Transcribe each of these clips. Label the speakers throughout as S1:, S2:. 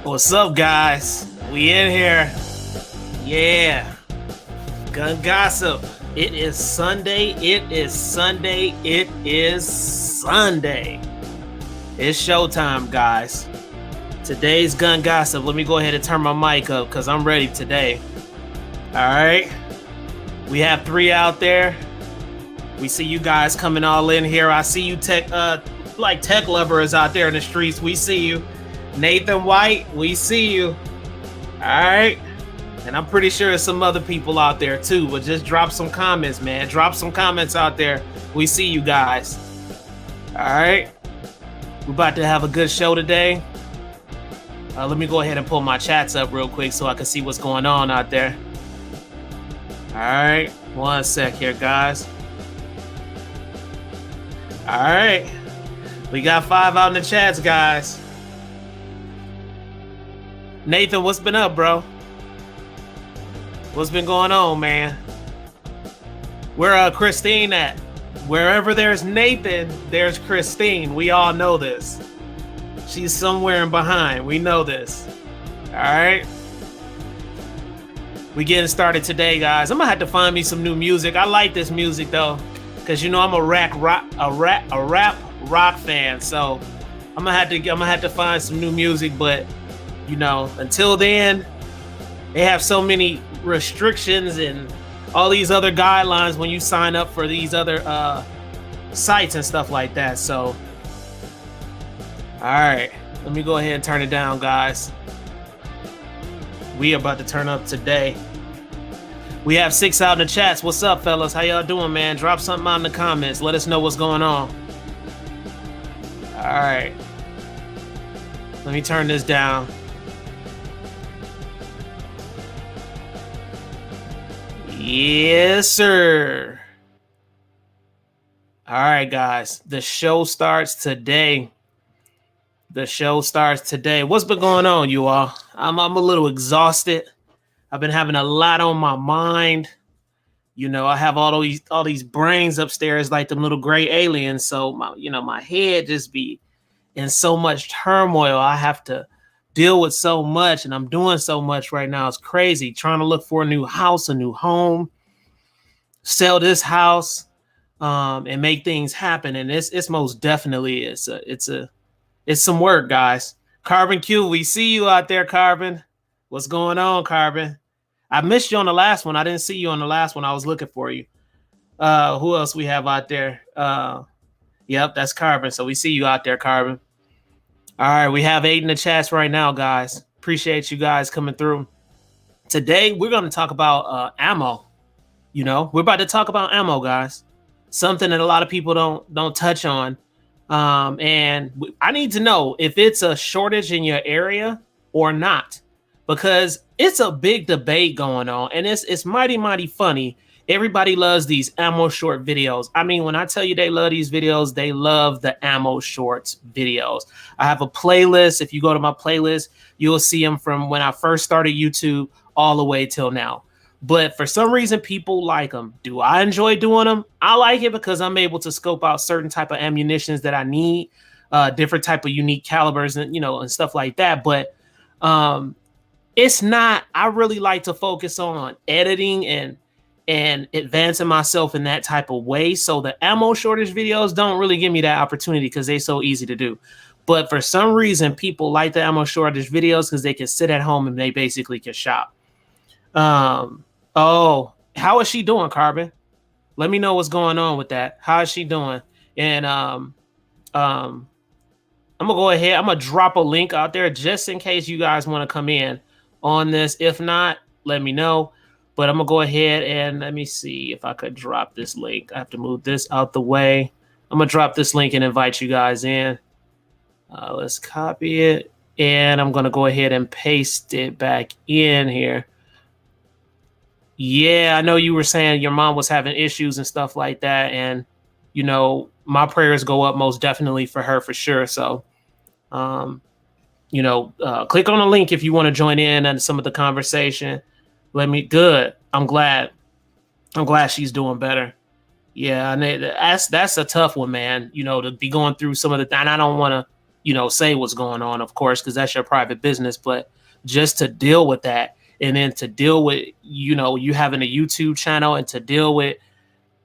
S1: What's up, guys? We in here. Yeah. Gun gossip. It is Sunday. It is Sunday. It is Sunday. It's showtime, guys. Today's gun gossip. Let me go ahead and turn my mic up because I'm ready today. All right. We have 3 out there. We see you guys coming all in here. I see you tech lovers out there in the streets. We see you. Nathan White, we see you. All right. And I'm pretty sure there's some other people out there too, but just drop some comments, man. Drop some comments out there. We see you guys. All right. We're about to have a good show today. Let me go ahead and pull my chats up real quick so I can see what's going on out there. All right. 1 sec here, guys. All right. We got 5 out in the chats, guys. Nathan, what's been up, bro? What's been going on, man? Where Christine at? Wherever there's Nathan, there's Christine. We all know this. She's somewhere in behind. We know this. All right. We getting started today, guys. I'm gonna have to find me some new music. I like this music though, cause you know I'm a rap rock fan. So I'm gonna have to find some new music, but you know, until then, they have so many restrictions and all these other guidelines when you sign up for these other sites and stuff like that. So, all right, let me go ahead and turn it down, guys. We are about to turn up today. We have 6 out in the chats. What's up, fellas? How y'all doing, man? Drop something out in the comments. Let us know what's going on. All right. Let me turn this down. Yes, sir. All right, guys. The show starts today. What's been going on, you all? I'm a little exhausted. I've been having a lot on my mind. You know, I have all these brains upstairs like them little gray aliens. So my head just be in so much turmoil. I have to deal with so much, and I'm doing so much right now. It's crazy. Trying to look for a new house, a new home, sell this house, and make things happen. And it's most definitely it's some work, guys. Carbon Q, we see you out there, Carbon. What's going on, Carbon? I missed you on the last one. I didn't see you on the last one. I was looking for you. Who else we have out there? Yep, that's Carbon. So we see you out there, Carbon. All right, we have 8 in the chats right now, guys. Appreciate you guys coming through. Today, we're going to talk about ammo. You know, we're about to talk about ammo, guys. Something that a lot of people don't touch on. And I need to know if it's a shortage in your area or not, because it's a big debate going on, and it's mighty, mighty funny. Everybody loves these ammo short videos. I mean, when I tell you they love these videos, they love the ammo shorts videos. I have a playlist. If you go to my playlist, you'll see them from when I first started YouTube all the way till now. But for some reason, people like them. Do I enjoy doing them? I like it because I'm able to scope out certain type of ammunitions that I need, different type of unique calibers and stuff like that. But it's not, I really like to focus on editing and advancing myself in that type of way. So the ammo shortage videos don't really give me that opportunity because they're so easy to do. But for some reason, people like the ammo shortage videos because they can sit at home and they basically can shop. Oh, how is she doing, Carbon? Let me know what's going on with that. How is she doing? And I'm gonna go ahead. I'm gonna drop a link out there just in case you guys want to come in on this. If not, let me know. But I'm gonna go ahead and let me see if I could drop this link. I have to move this out the way. I'm gonna drop this link and invite you guys in. Let's copy it, and I'm gonna go ahead and paste it back in here. Yeah, I know you were saying your mom was having issues and stuff like that, and my prayers go up most definitely for her for sure. So, click on the link if you want to join in on some of the conversation. Good. I'm glad she's doing better. Yeah, and that's a tough one, man. To be going through some of the, and I don't want to say what's going on, of course, because that's your private business. But just to deal with that, and then to deal with, you having a YouTube channel, and to deal with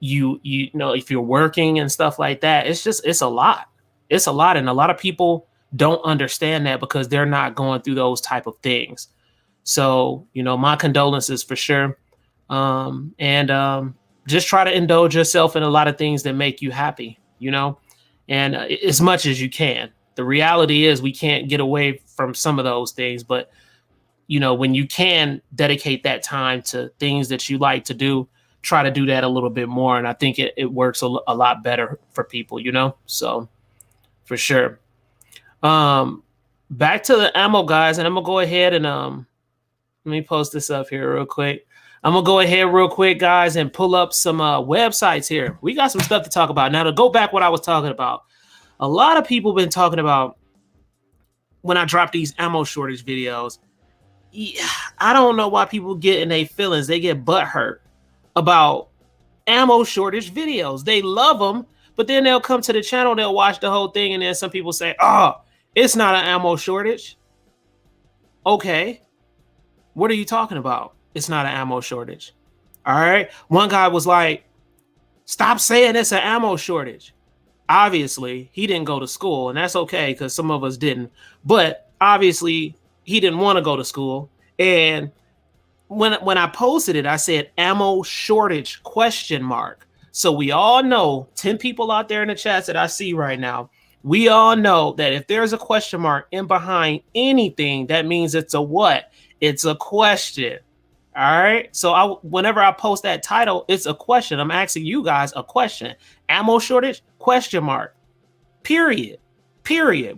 S1: if you're working and stuff like that, it's a lot. It's a lot. And a lot of people don't understand that because they're not going through those type of things. So, my condolences for sure. And just try to indulge yourself in a lot of things that make you happy, and as much as you can. The reality is we can't get away from some of those things, but when you can dedicate that time to things that you like to do, try to do that a little bit more. And I think it works a lot better for people, so for sure. Back to the ammo, guys, and I'm gonna go ahead and let me post this up here real quick. I'm gonna go ahead real quick, guys, and pull up some websites here. We got some stuff to talk about. Now, to go back what I was talking about, a lot of people been talking about when I drop these ammo shortage videos. Yeah, I don't know why people get in their feelings. They get butthurt about ammo shortage videos. They love them, but then they'll come to the channel, they'll watch the whole thing, and then some people say, oh, it's not an ammo shortage. Okay, what are you talking about? It's not an ammo shortage. All right. One guy was like, stop saying it's an ammo shortage. Obviously, he didn't go to school, and that's okay because some of us didn't. But obviously, he didn't want to go to school. And when I posted it, I said ammo shortage ? So we all know, 10 people out there in the chats that I see right now, we all know that if there's a question mark in behind anything, that means it's a what? It's a question. All right. So whenever I post that title, it's a question. I'm asking you guys a question. Ammo shortage ? Period.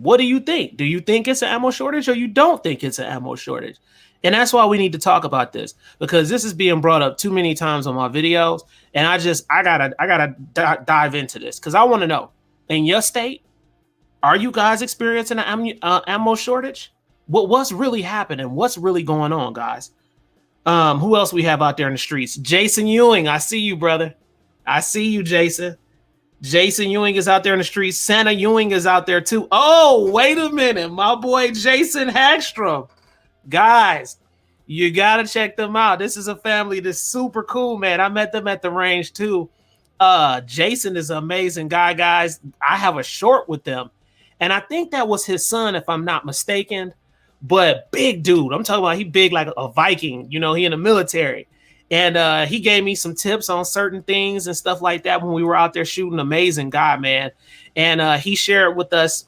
S1: What do you think? Do you think it's an ammo shortage, or you don't think it's an ammo shortage? And that's why we need to talk about this, because this is being brought up too many times on my videos. And I gotta dive into this because I want to know, in your state, are you guys experiencing an ammo shortage? What's really happening? What's really going on, guys? Who else we have out there in the streets? Jason Ewing, I see you, brother. I see you, Jason. Jason Ewing is out there in the streets. Santa Ewing is out there too. Oh, wait a minute. My boy Jason Hagstrom. Guys, you got to check them out. This is a family that's super cool, man. I met them at the range too. Jason is an amazing guy, guys. I have a short with them. And I think that was his son, if I'm not mistaken. But big dude. I'm talking about he big like a Viking. He in the military. And he gave me some tips on certain things and stuff like that when we were out there shooting. Amazing guy, man. And he shared with us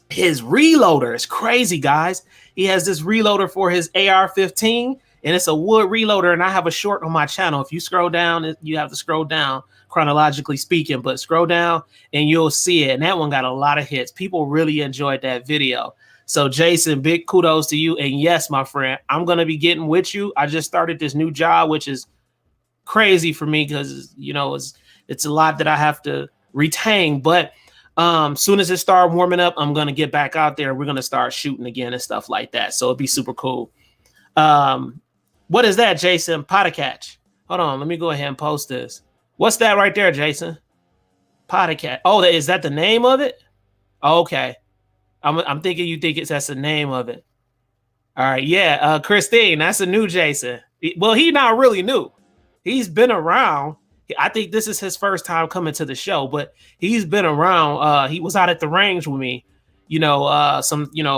S1: his reloader. It's crazy, guys. He has this reloader for his AR-15, and it's a wood reloader. And I have a short on my channel. If you scroll down, you have to scroll down chronologically speaking, but scroll down and you'll see it. And that one got a lot of hits. People really enjoyed that video. So Jason, big kudos to you. And yes, my friend, I'm going to be getting with you. I just started this new job, which is crazy for me because, it's a lot that I have to retain. But soon as it starts warming up, I'm going to get back out there. We're going to start shooting again and stuff like that. So it'd be super cool. What is that, Jason? Potacatch. Hold on. Let me go ahead and post this. What's that right there, Jason? Potacatch. Oh, is that the name of it? Okay. I'm thinking you think that's the name of it. All right. Yeah. Christine, that's a new Jason. Well, he's not really new. He's been around. I think this is his first time coming to the show, but he's been around. He was out at the range with me, a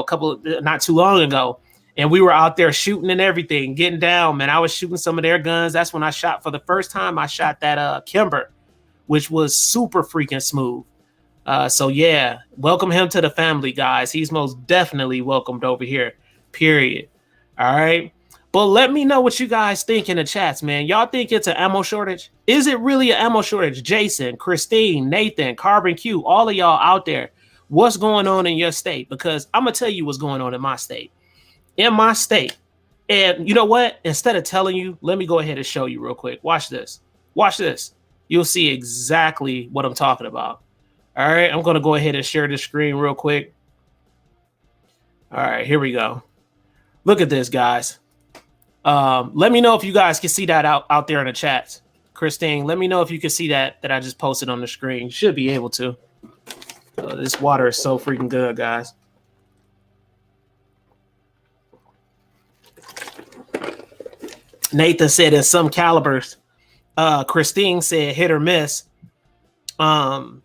S1: couple, not too long ago. And we were out there shooting and everything, getting down, man. I was shooting some of their guns. That's when I shot for the first time. I shot that Kimber, which was super freaking smooth. So yeah, welcome him to the family, guys. He's most definitely welcomed over here, period. All right. But let me know what you guys think in the chats, man. Y'all think it's an ammo shortage? Is it really an ammo shortage? Jason, Christine, Nathan, Carbon Q, all of y'all out there, what's going on in your state? Because I'm going to tell you what's going on in my state. In my state. And you know what? Instead of telling you, let me go ahead and show you real quick. Watch this. Watch this. You'll see exactly what I'm talking about. All right, I'm going to go ahead and share the screen real quick. All right, here we go. Look at this, guys. Let me know if you guys can see that out there in the chats. Christine, let me know if you can see that I just posted on the screen. You should be able to. This water is so freaking good, guys. Nathan said in some calibers. Christine said hit or miss. And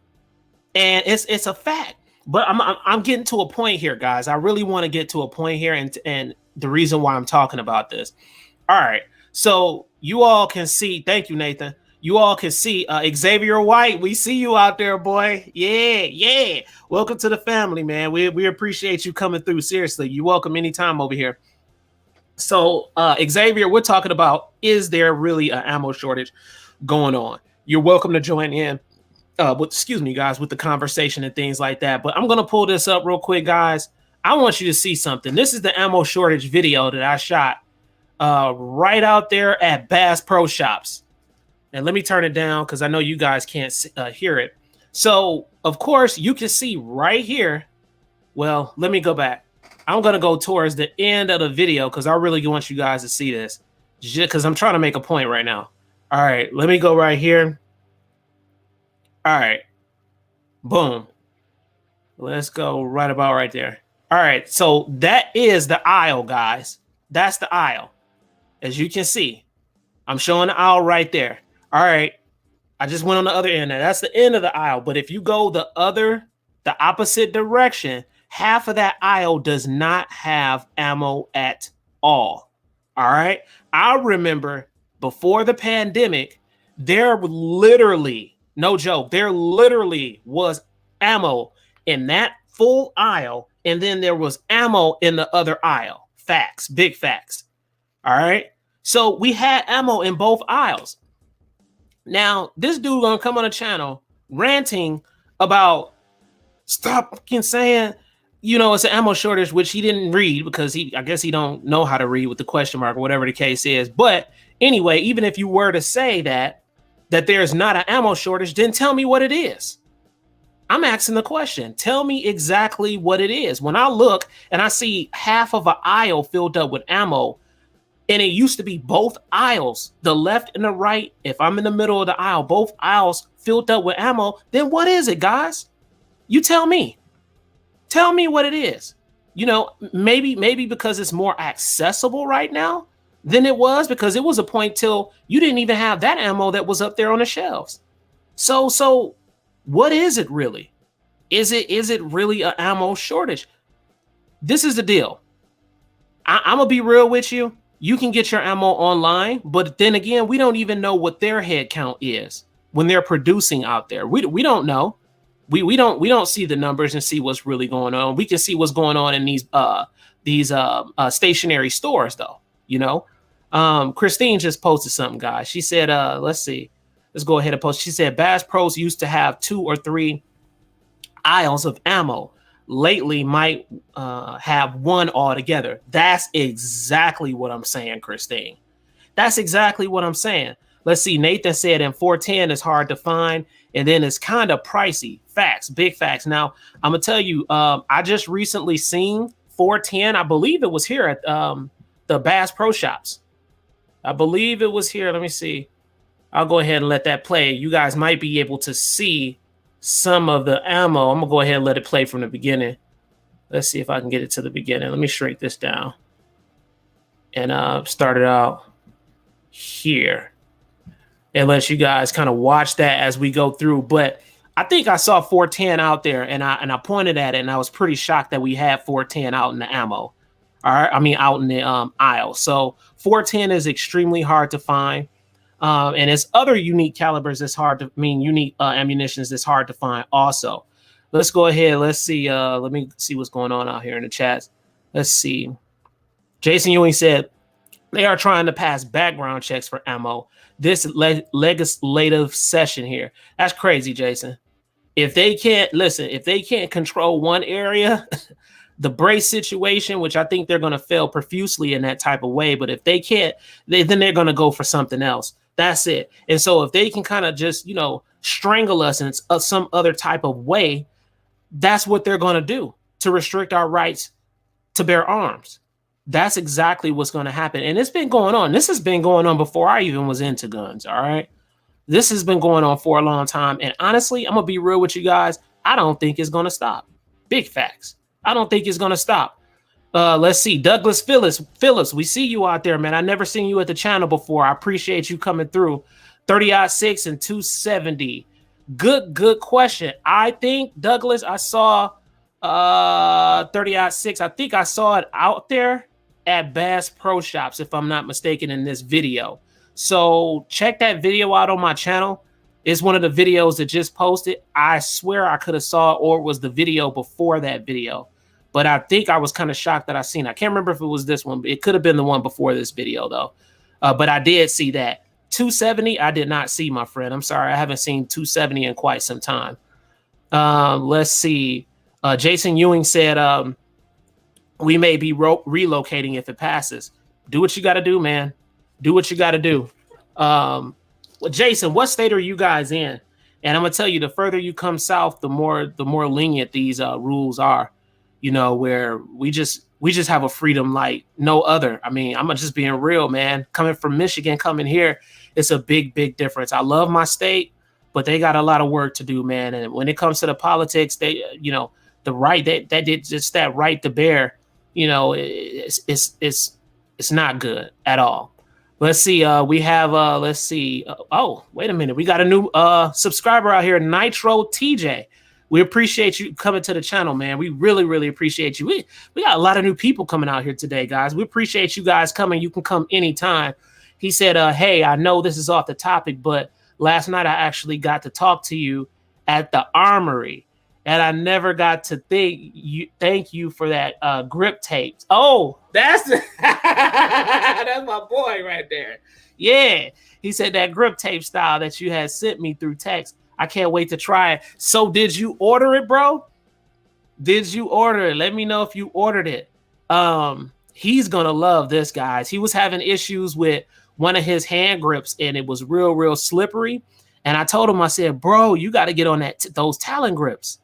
S1: it's a fact. But I'm getting to a point here, guys. I really want to get to a point here, and the reason why I'm talking about this. All right. So you all can see. Thank you, Nathan. You all can see Xavier White. We see you out there, boy. Yeah. Welcome to the family, man. We appreciate you coming through. Seriously, you're welcome anytime over here. So Xavier, we're talking about, is there really an ammo shortage going on? You're welcome to join in. Excuse me, guys, with the conversation and things like that. But I'm gonna pull this up real quick, guys. I want you to see something. This is the ammo shortage video that I shot right out there at Bass Pro Shops. And let me turn it down because I know you guys can't hear it. So, of course, you can see right here. Well, let me go back. I'm going to go towards the end of the video because I really want you guys to see this. Just because I'm trying to make a point right now. All right, let me go right here. All right. Boom. Let's go right about right there. All right, so that is the aisle, guys. That's the aisle. As you can see, I'm showing the aisle right there. All right, I just went on the other end. That's the end of the aisle. But if you go the opposite direction, half of that aisle does not have ammo at all. All right. I remember before the pandemic, there literally, no joke, there literally was ammo in that full aisle. And then there was ammo in the other aisle. Facts, big facts. All right. So we had ammo in both aisles. Now, this dude gonna come on the channel ranting about stop fucking saying, it's an ammo shortage, which he didn't read because I guess he don't know how to read with the question mark or whatever the case is. But anyway, even if you were to say that there's not an ammo shortage, then tell me what it is. I'm asking the question. Tell me exactly what it is. When I look and I see half of an aisle filled up with ammo, and it used to be both aisles, the left and the right. If I'm in the middle of the aisle, both aisles filled up with ammo, then what is it, guys? You tell me. Tell me what it is. Maybe because it's more accessible right now than it was, because it was a point till you didn't even have that ammo that was up there on the shelves. So what is it really? Is it really an ammo shortage? This is the deal. I'm gonna be real with you. You can get your ammo online, but then again, we don't even know what their head count is when they're producing out there. We don't know. We don't see the numbers and see what's really going on. We can see what's going on in these stationary stores, though. Christine just posted something, guys. She said, let's see. Let's go ahead and post. She said Bass Pros used to have 2 or 3 aisles of ammo. Lately might have one altogether. That's exactly what I'm saying, Christine. That's exactly what I'm saying. Let's see. Nathan said in 410 is hard to find, and then it's kind of pricey. Facts, big facts. Now, I'm going to tell you, I just recently seen 410. I believe it was here at the Bass Pro Shops. I believe it was here. Let me see. I'll go ahead and let that play. You guys might be able to see some of the ammo. I'm gonna go ahead and let it play from the beginning. Let's see if I can get it to the beginning. Let me shrink this down and start it out here and let you guys kind of watch that as we go through. But I think I saw 410 out there, and I pointed at it, and I was pretty shocked that we had 410 out in the ammo. All right, I mean out in the aisle. So 410 is extremely hard to find. And it's other unique calibers that's hard to unique ammunitions that's hard to find also. Let's go ahead. Let's see. Let me see what's going on out here in the chats. Let's see. Jason Ewing said they are trying to pass background checks for ammo. This legislative session here. That's crazy, Jason. If they can't control one area, the brace situation, which I think they're going to fail profusely in that type of way. But if they can't, then they're going to go for something else. That's it. And so if they can kind of just, strangle us in some other type of way, that's what they're going to do to restrict our rights to bear arms. That's exactly what's going to happen. And it's been going on. This has been going on before I even was into guns. All right. This has been going on for a long time. And honestly, I'm going to be real with you guys. I don't think it's going to stop. Big facts. I don't think it's going to stop. Let's see. Douglas Phillips, we see you out there, man. I never seen you at the channel before. I appreciate you coming through. 30-6 and 270. Good question. I think, Douglas, I saw 30-6. I think I saw it out there at Bass Pro Shops, if I'm not mistaken, in this video. So check that video out on my channel. It's one of the videos that just posted. I swear I could have saw it, or it was the video before that video. But I think I was kind of shocked that I seen it. I can't remember if it was this one, but it could have been the one before this video, though. But I did see that. 270, I did not see, my friend. I'm sorry. I haven't seen 270 in quite some time. Let's see. Jason Ewing said, we may be relocating if it passes. Do what you got to do, man. Do what you got to do. Well, Jason, what state are you guys in? And I'm going to tell you, the further you come south, the more lenient these rules are, you know, where we just have a freedom like no other. I mean, I'm just being real, man. Coming from Michigan, coming here, it's a big difference. I love my state, but they got a lot of work to do, man. And when it comes to the politics, they, you know, the right that did just that right to bear, you know, it's not good at all. Let's see. We have let's see. Oh, wait a minute. We got a new subscriber out here, Nitro TJ. We appreciate you coming to the channel, man. We really appreciate you. We got a lot of new people coming out here today, guys. We appreciate you guys coming. You can come anytime. He said, hey, I know this is off the topic, but last night I actually got to talk to you at the Armory, and I never got to thank you for that grip tape. Oh, that's that's my boy right there. Yeah, he said that grip tape style that you had sent me through text. I can't wait to try it. So did you order it, bro? Did you order it? Let me know if you ordered it. He's gonna love this, guys. He was having issues with one of his hand grips, and it was real slippery. And I told him, I said, bro, you got to get on those Talon grips.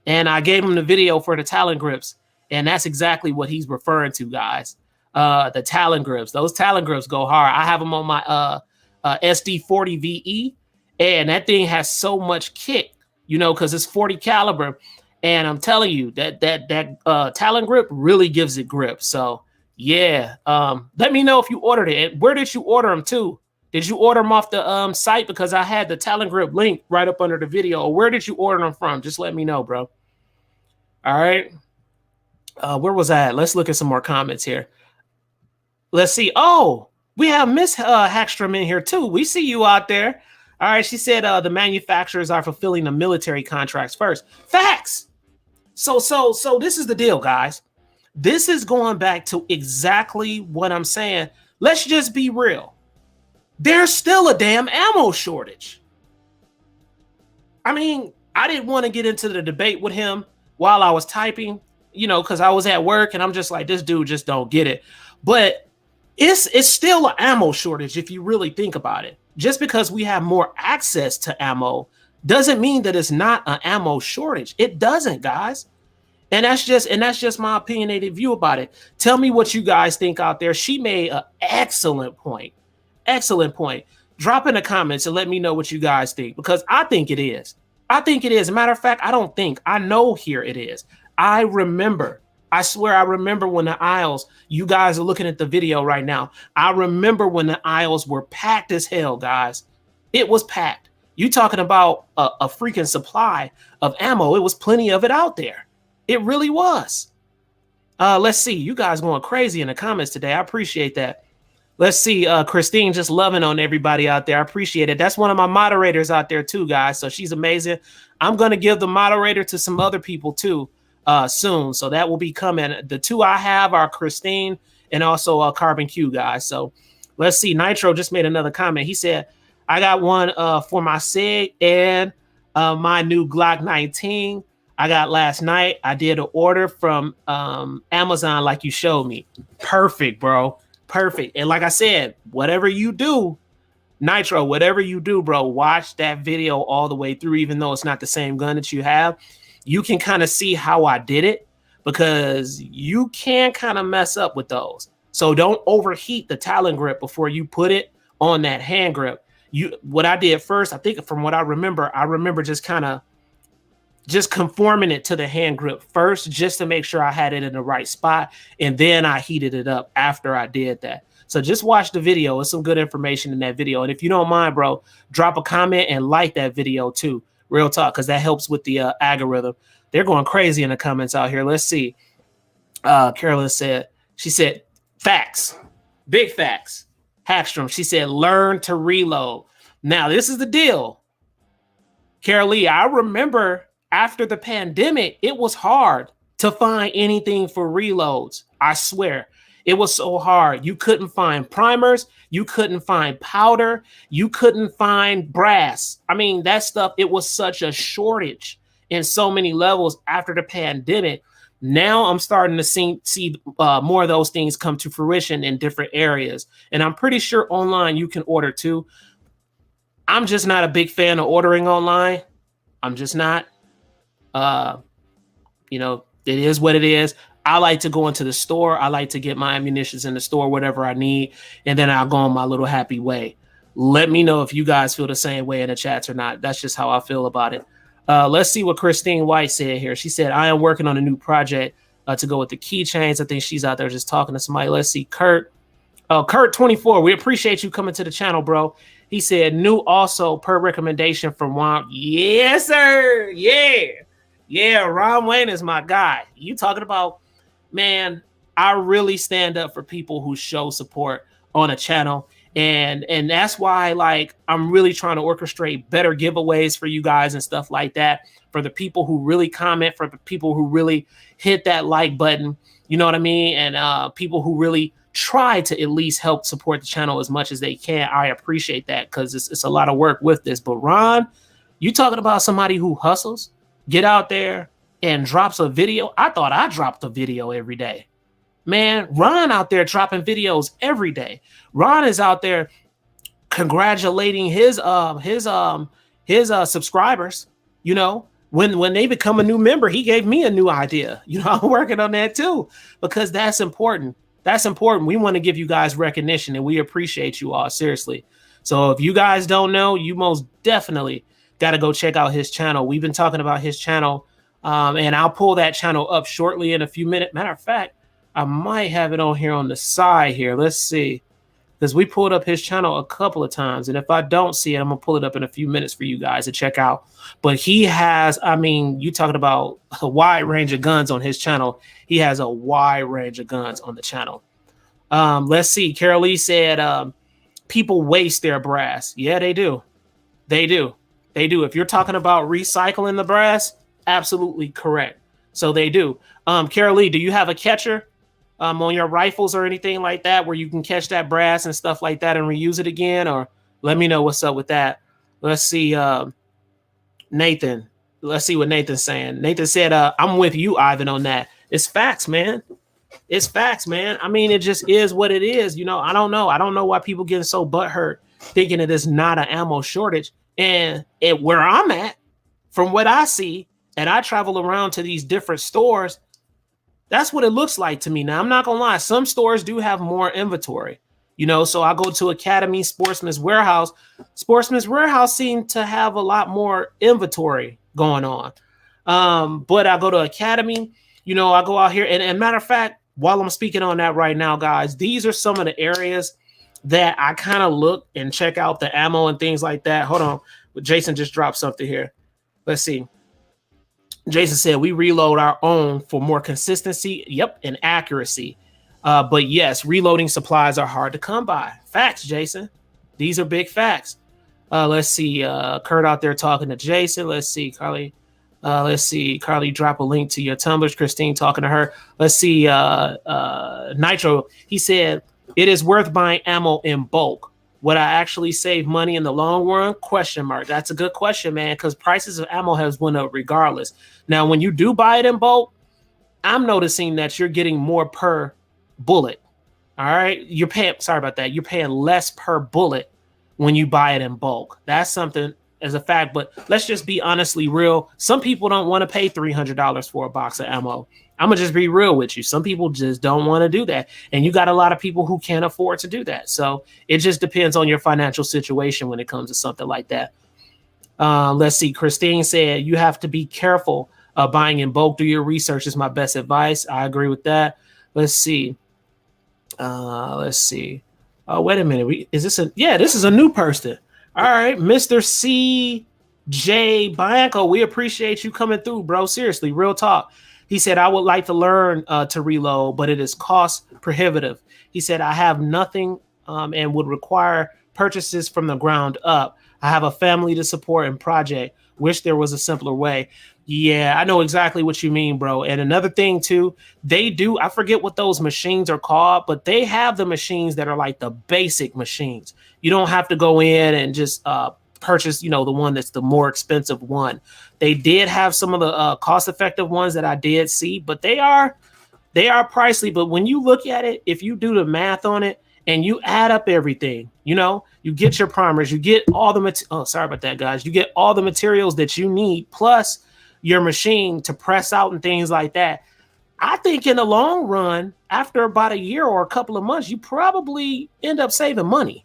S1: And I gave him the video for the Talon grips, and that's exactly what he's referring to, guys. The Talon grips. Those Talon grips go hard. I have them on my SD40 VE, and that thing has so much kick, you know, because it's 40 caliber. And I'm telling you that Talon grip really gives it grip. So yeah, let me know if you ordered it. And where did you order them to? Did you order them off the site? Because I had the Talon grip link right up under the video. Or where did you order them from? Just let me know, bro. All right. Where was I at? Let's look at some more comments here. Let's see. Oh, we have Miss Hackstrom in here too. We see you out there. All right. She said the manufacturers are fulfilling the military contracts first. Facts. So this is the deal, guys. This is going back to exactly what I'm saying. Let's just be real. There's still a damn ammo shortage. I mean, I didn't want to get into the debate with him while I was typing, you know, because I was at work and I'm just like, this dude just don't get it. But it's still an ammo shortage if you really think about it. Just because we have more access to ammo doesn't mean that it's not an ammo shortage. It doesn't, guys. And that's just my opinionated view about it. Tell me what you guys think out there. She made an excellent point. Excellent point. Drop in the comments and let me know what you guys think, because I think it is. I think it is. As a matter of fact, I know here it is. I swear I remember when the aisles, you guys are looking at the video right now. I remember when the aisles were packed as hell, guys. It was packed. You talking about a freaking supply of ammo. It was plenty of it out there. It really was. Let's see. You guys going crazy in the comments today. I appreciate that. Let's see. Christine just loving on everybody out there. I appreciate it. That's one of my moderators out there too, guys. So she's amazing. I'm going to give the moderator to some other people too soon. So that will be coming. The two I have are Christine and also Carbon Q, guys. So let's see. Nitro just made another comment. He said, I got one for my SIG and my new Glock 19. I got last night. I did an order from Amazon like you showed me. Perfect, bro. Perfect. And like I said, whatever you do, Nitro, whatever you do, bro, watch that video all the way through, even though it's not the same gun that you have. You can kind of see how I did it, because you can kind of mess up with those. So don't overheat the Talon grip before you put it on that hand grip. What I did first, I think from what I remember just kind of just conforming it to the hand grip first, just to make sure I had it in the right spot. And then I heated it up after I did that. So just watch the video. It's some good information in that video. And if you don't mind, bro, drop a comment and like that video too. Real talk, because that helps with the algorithm. They're going crazy in the comments out here. Let's see. Carolyn said, she said, facts, big facts. Hackstrom, she said, learn to reload. Now, this is the deal. Carol Lee, I remember after the pandemic, it was hard to find anything for reloads. I swear. It was so hard. You couldn't find primers. You couldn't find powder. You couldn't find brass. I mean, that stuff, it was such a shortage in so many levels after the pandemic. Now I'm starting to see more of those things come to fruition in different areas. And I'm pretty sure online you can order too. I'm just not a big fan of ordering online. I'm just not. You know, it is what it is. I like to go into the store. I like to get my ammunitions in the store, whatever I need, and then I'll go on my little happy way. Let me know if you guys feel the same way in the chats or not. That's just how I feel about it. Let's see what Christine White said here. She said, I am working on a new project to go with the keychains. I think she's out there just talking to somebody. Let's see, Kurt. Kurt 24, we appreciate you coming to the channel, bro. He said, new also per recommendation from Juan. Yes, sir. Yeah, Ron Wayne is my guy. You talking about, man, I really stand up for people who show support on a channel. And that's why, like, I'm really trying to orchestrate better giveaways for you guys and stuff like that. For the people who really comment, for the people who really hit that like button, you know what I mean? And people who really try to at least help support the channel as much as they can. I appreciate that because it's a lot of work with this. But Ron, you talking about somebody who hustles, get out there and drops a video. I thought I dropped a video every day. Man, Ron out there dropping videos every day. Ron is out there congratulating his subscribers. You know, when they become a new member, he gave me a new idea. You know, I'm working on that too because that's important. That's important. We want to give you guys recognition and we appreciate you all, seriously. So if you guys don't know, you most definitely got to go check out his channel. We've been talking about his channel and I'll pull that channel up shortly in a few minutes. Matter of fact, I might have it on here on the side here. Let's see, because we pulled up his channel a couple of times. And if I don't see it, I'm going to pull it up in a few minutes for you guys to check out. But he has, I mean, you talking about a wide range of guns on his channel. He has a wide range of guns on the channel. Let's see. Carol Lee said, people waste their brass. Yeah, they do. They do. They do. If you're talking about recycling the brass, absolutely correct. So they do. Carol Lee, do you have a catcher on your rifles or anything like that where you can catch that brass and stuff like that and reuse it again? Or let me know what's up with that. Let's see. Nathan, let's see what Nathan's saying. Nathan said, I'm with you, Ivan, on that. It's facts, man. It's facts, man. I mean, it just is what it is. You know, I don't know. I don't know why people getting so butthurt thinking that it's not an ammo shortage. And where I'm at, from what I see, and I travel around to these different stores, that's what it looks like to me. Now, I'm not going to lie. Some stores do have more inventory, you know, so I go to Academy, Sportsman's Warehouse. Sportsman's Warehouse seem to have a lot more inventory going on. But I go to Academy, you know, I go out here. And matter of fact, while I'm speaking on that right now, guys, these are some of the areas that I kind of look and check out the ammo and things like that. Hold on. Jason just dropped something here. Let's see. Jason said, we reload our own for more consistency. Yep. And accuracy. But yes, reloading supplies are hard to come by. Facts, Jason. These are big facts. Let's see. Kurt out there talking to Jason. Let's see, Carly. Let's see. Carly, drop a link to your tumblers. Christine talking to her. Let's see. Nitro. He said, it is worth buying ammo in bulk. Would I actually save money in the long run? Question mark. That's a good question, man, because prices of ammo has went up regardless. Now, when you do buy it in bulk, I'm noticing that you're getting more per bullet. All right. You're paying, sorry about that. You're paying less per bullet when you buy it in bulk. That's something as a fact, but let's just be honestly real. Some people don't want to pay $300 for a box of ammo. I'm gonna just be real with you. Some people just don't want to do that. And you got a lot of people who can't afford to do that. So it just depends on your financial situation when it comes to something like that. Let's see. Christine said you have to be careful buying in bulk. Do your research is my best advice. I agree with that. Let's see. Let's see. Oh, wait a minute. This is a new person. All right, Mr. C.J. Bianco, we appreciate you coming through, bro. Seriously, real talk. He said, I would like to learn to reload, but it is cost prohibitive. He said, I have nothing and would require purchases from the ground up. I have a family to support and project. Wish there was a simpler way. Yeah, I know exactly what you mean, bro. And another thing too, they do, I forget what those machines are called, but they have the machines that are like the basic machines. You don't have to go in and just purchase, the one that's the more expensive one. They did have some of the cost-effective ones that I did see, but they are pricey. But when you look at it, if you do the math on it and you add up everything, you get your primers, you get all the sorry about that, guys. You get all the materials that you need, plus your machine to press out and things like that. I think in the long run, after about a year or a couple of months, you probably end up saving money.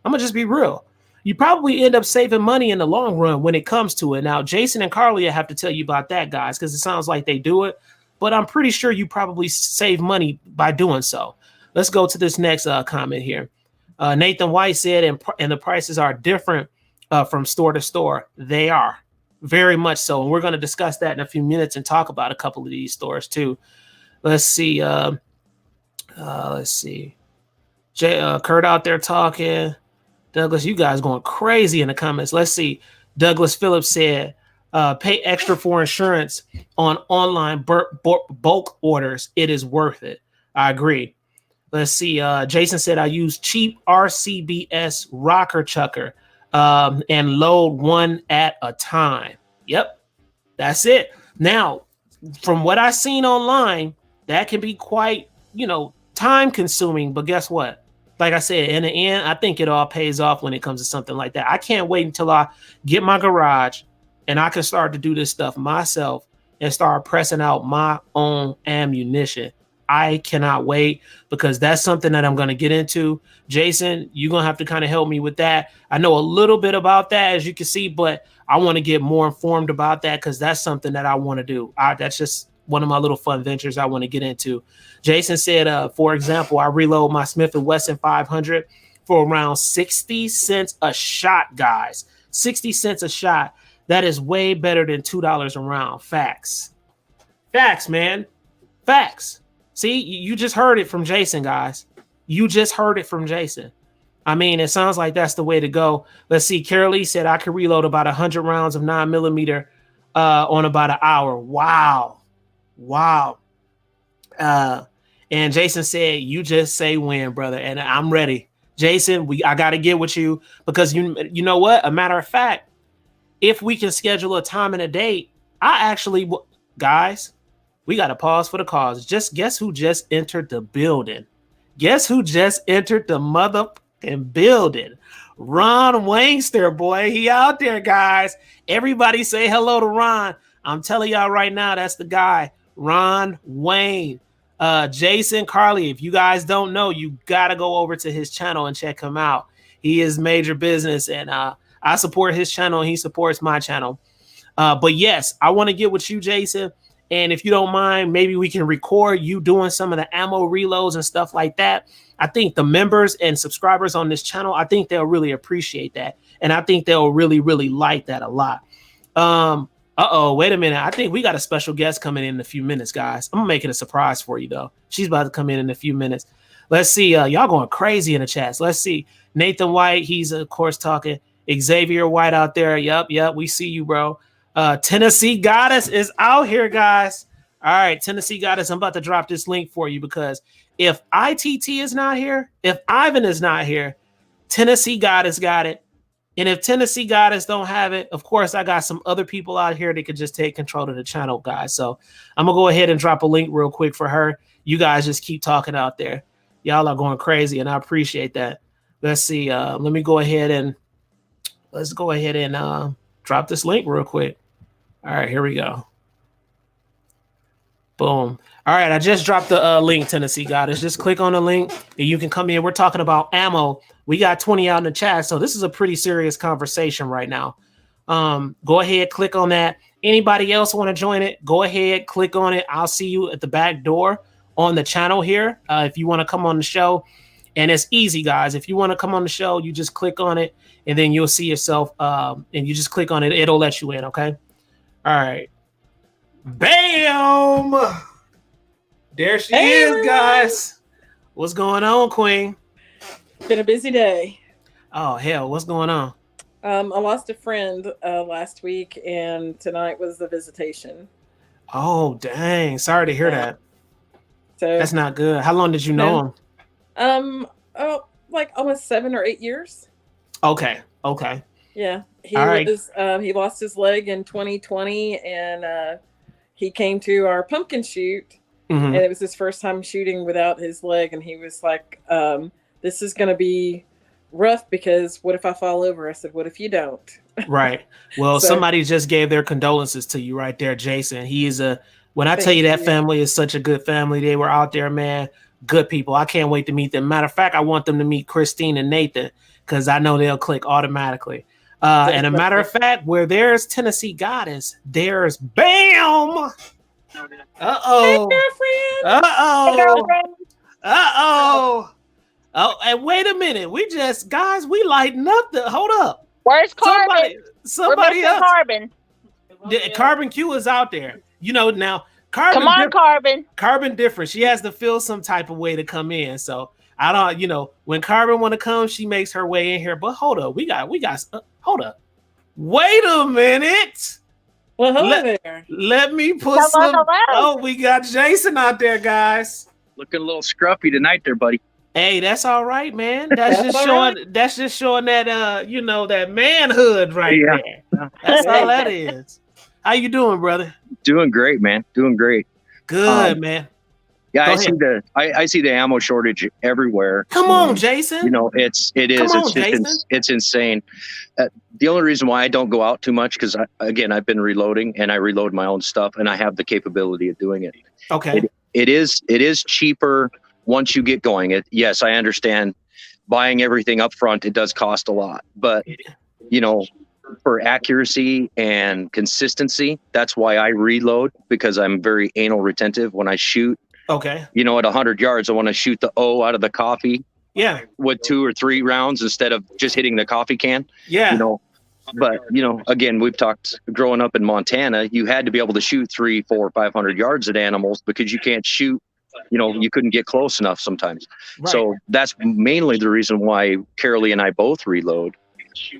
S1: I'm gonna just be real. You probably end up saving money in the long run when it comes to it. Now, Jason and Carly, I have to tell you about that, guys, because it sounds like they do it, but I'm pretty sure you probably save money by doing so. Let's go to this next comment here. Nathan White said, and the prices are different from store to store. They are very much so. And we're going to discuss that in a few minutes and talk about a couple of these stores too. Let's see. Let's see. Kurt out there talking. Douglas, you guys going crazy in the comments. Let's see. Douglas Phillips said, pay extra for insurance on online bulk orders. It is worth it. I agree. Let's see. Jason said, I use cheap RCBS rocker chucker and load one at a time. Yep. That's it. Now, from what I've seen online, that can be quite, time consuming. But guess what? Like I said, in the end, I think it all pays off when it comes to something like that. I can't wait until I get my garage and I can start to do this stuff myself and start pressing out my own ammunition. I cannot wait because that's something that I'm going to get into. Jason, you're going to have to kind of help me with that. I know a little bit about that, as you can see, but I want to get more informed about that because that's something that I want to do. That's just one of my little fun ventures I want to get into. Jason said, for example, I reload my Smith & Wesson 500 for around 60 cents a shot, guys. 60 cents a shot. That is way better than $2 a round. Facts. Facts, man. Facts. See, you just heard it from Jason, guys. You just heard it from Jason. I mean, it sounds like that's the way to go. Let's see. Carol Lee said I could reload about 100 rounds of 9mm on about an hour. Wow. And Jason said, you just say when, brother. And I'm ready. Jason, I got to get with you because you know what? A matter of fact, if we can schedule a time and a date, guys, we got to pause for the cause. Just guess who just entered the building? Guess who just entered the motherfucking building? Ron Wangster, boy. He out there, guys. Everybody say hello to Ron. I'm telling y'all right now, that's the guy, Ron Wayne. Jason, Carly, if you guys don't know, you got to go over to his channel and check him out. He is major business, and I support his channel, and he supports my channel. But yes, I want to get with you, Jason. And if you don't mind, maybe we can record you doing some of the ammo reloads and stuff like that. I think the members and subscribers on this channel, I think they'll really appreciate that. And I think they'll really, really like that a lot. Wait a minute. I think we got a special guest coming in a few minutes, guys. I'm making a surprise for you, though. She's about to come in a few minutes. Let's see. Y'all going crazy in the chats. Let's see. Nathan White, he's, of course, talking. Xavier White out there. Yep. We see you, bro. Tennessee Goddess is out here, guys. All right, Tennessee Goddess, I'm about to drop this link for you because if I.T.T is not here, if Ivan is not here, Tennessee Goddess got it. And if Tennessee Goddess don't have it, of course, I got some other people out here that could just take control of the channel, guys. So I'm going to go ahead and drop a link real quick for her. You guys just keep talking out there. Y'all are going crazy, and I appreciate that. Let's see. Let me go ahead and drop this link real quick. All right, here we go. Boom. All right, I just dropped the link, Tennessee Goddess. Just click on the link, and you can come in. We're talking about ammo. We got 20 out in the chat, so this is a pretty serious conversation right now. Go ahead, click on that. Anybody else want to join it? Go ahead, click on it. I'll see you at the back door on the channel here. If you want to come on the show, and it's easy, guys. If you want to come on the show, you just click on it, and then you'll see yourself. And you just click on it; it'll let you in. Okay. All right. Bam! There she is, everyone. Guys. What's going on, Queen?
S2: Been a busy day.
S1: Oh hell, what's going on?
S2: I lost a friend last week, and tonight was the visitation.
S1: Oh dang! Sorry to hear that. So that's not good. How long did you know
S2: him? Like almost 7 or 8 years.
S1: Okay.
S2: Yeah, he lost his leg in 2020, and he came to our pumpkin shoot, and it was his first time shooting without his leg, and he was like, "This is going to be rough because what if I fall over?" I said, "What if you don't?"
S1: Right. Well, somebody just gave their condolences to you right there, Jason. He is when I tell you that family is such a good family, they were out there, man. Good people. I can't wait to meet them. Matter of fact, I want them to meet Christine and Nathan because I know they'll click automatically. And a matter of fact, where there's Tennessee Goddess, there's BAM! Uh-oh.
S2: Hey, girlfriend.
S1: Uh-oh. Uh-oh. Oh, and wait a minute. We lighting up hold up.
S3: Where's Carbon?
S1: Somebody else.
S3: Carbon.
S1: Carbon Q is out there. Now Carbon.
S3: Come on, Carbon.
S1: Carbon different. She has to feel some type of way to come in. So I don't, when Carbon want to come, she makes her way in here. But hold up, we got. Hold up. Wait a minute.
S2: Well, hello there.
S1: Let me put some. Oh, we got Jason out there, guys.
S4: Looking a little scruffy tonight, there, buddy.
S1: Hey, that's all right, man. That's just showing. Right. That's just showing that that manhood right there. That's all that is. How you doing, brother?
S4: Doing great, man. Doing great.
S1: Good, man.
S4: Yeah, I see the ammo shortage everywhere.
S1: Come on, Jason.
S4: It's insane. The only reason why I don't go out too much because I've been reloading and I reload my own stuff and I have the capability of doing it.
S1: Okay.
S4: It is cheaper once you get going. Yes, I understand buying everything up front. It does cost a lot, but for accuracy and consistency, that's why I reload, because I'm very anal retentive when I shoot.
S1: Okay.
S4: At 100 yards, I want to shoot the O out of the coffee.
S1: Yeah.
S4: With 2 or 3 rounds instead of just hitting the coffee can.
S1: Yeah.
S4: But again, we've talked growing up in Montana, you had to be able to shoot 300, 400, 500 yards at animals because you can't shoot. You couldn't get close enough sometimes. Right. So that's mainly the reason why Carolee and I both reload,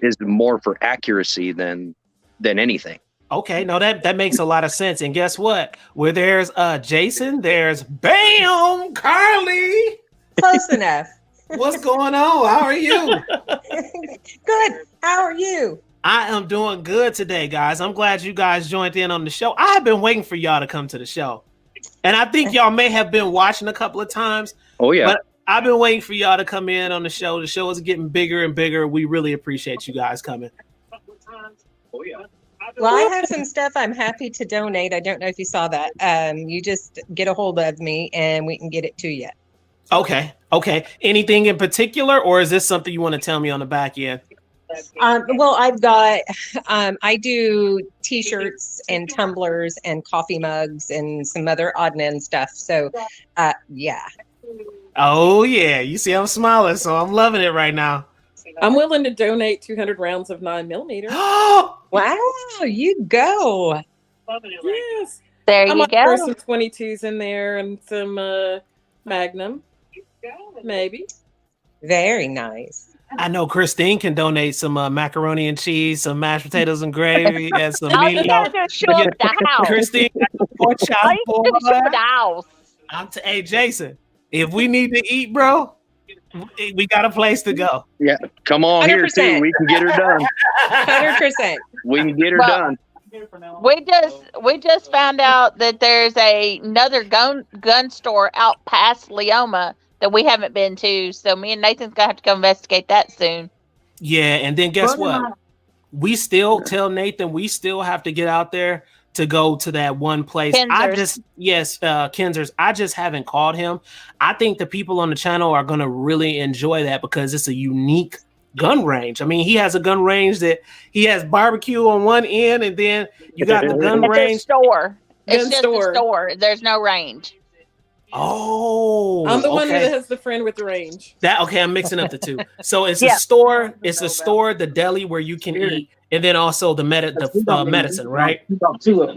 S4: is more for accuracy than anything.
S1: Okay, no, that makes a lot of sense. And guess what? Where there's Jason, there's BAM, Carly.
S5: Close enough.
S1: What's going on? How are you?
S5: Good. How are you?
S1: I am doing good today, guys. I'm glad you guys joined in on the show. I have been waiting for y'all to come to the show. And I think y'all may have been watching a couple of times.
S4: Oh, yeah.
S1: But I've been waiting for y'all to come in on the show. The show is getting bigger and bigger. We really appreciate you guys coming.
S4: Oh, yeah.
S5: Well, I have some stuff I'm happy to donate. I don't know if you saw that. You just get a hold of me and we can get it to you.
S1: Okay. Anything in particular, or is this something you want to tell me on the back end?
S5: Well, I've got, I do T-shirts and tumblers and coffee mugs and some other odd and end stuff. So, yeah.
S1: Oh, yeah. You see, I'm smiling, so I'm loving it right now.
S2: I'm willing to donate 200 rounds of 9mm.
S5: Wow, you go.
S2: Yes.
S3: There you go.
S2: Throw some 22s in there and some Magnum. Maybe.
S5: Very nice.
S1: I know Christine can donate some macaroni and cheese, some mashed potatoes and gravy, and some meat.
S3: You gotta just show up the house.
S1: Christine,
S3: the house.
S1: Hey, Jason, if we need to eat, bro, we got a place to go.
S4: Yeah, come on 100%. Here too. We can get her done.
S5: 100%.
S4: We can get her done.
S3: We just found out that there's another gun store out past Leoma that we haven't been to. So me and Nathan's gonna have to go investigate that soon.
S1: Yeah, and then guess what? We still tell Nathan we still have to get out there to go to that one place.
S3: Kinzer's.
S1: Kinzer's. I just haven't called him. I think the people on the channel are gonna really enjoy that because it's a unique gun range. I mean, he has a gun range that he has barbecue on one end, and then you got the gun range.
S3: Store. It's just a store. There's no range.
S1: Oh,
S2: I'm the one that has the friend with the range.
S1: I'm mixing up the two. So it's a store. It's a store, the deli where you can eat, and then also the medicine, right?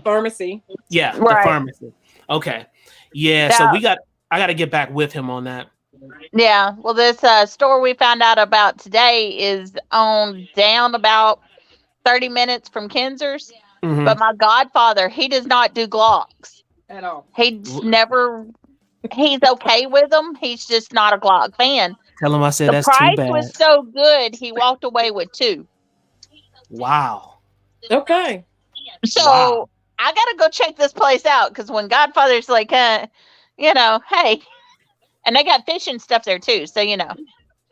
S2: Pharmacy.
S1: Yeah, the pharmacy. Okay. Yeah. So I got to get back with him on that.
S3: Yeah. Well, this store we found out about today is on down about 30 minutes from Kinzer's. Mm-hmm. But my godfather, he does not do Glocks at all. He's okay with them. He's just not a Glock fan.
S1: Tell him I said that's too bad.
S3: The price was so good, he walked away with 2.
S1: Wow.
S2: Okay.
S3: So I got to go check this place out because when Godfather's like, hey, and they got fish and stuff there too. So,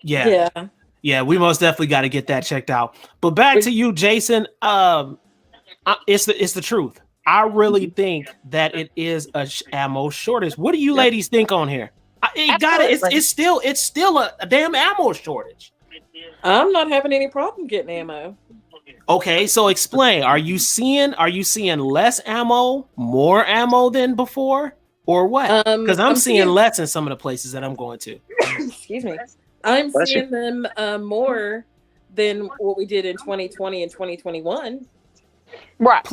S1: Yeah, we most definitely got to get that checked out. But back to you, Jason. It's the truth. I really think that it is a ammo shortage. What do you ladies think on here? It's still a damn ammo shortage.
S2: I'm not having any problem getting ammo.
S1: Okay, so explain. Are you seeing less ammo, more ammo than before, or what? Because I'm seeing less in some of the places that I'm going to.
S2: Excuse me. I'm seeing them more than what we did in 2020 and 2021.
S3: Right.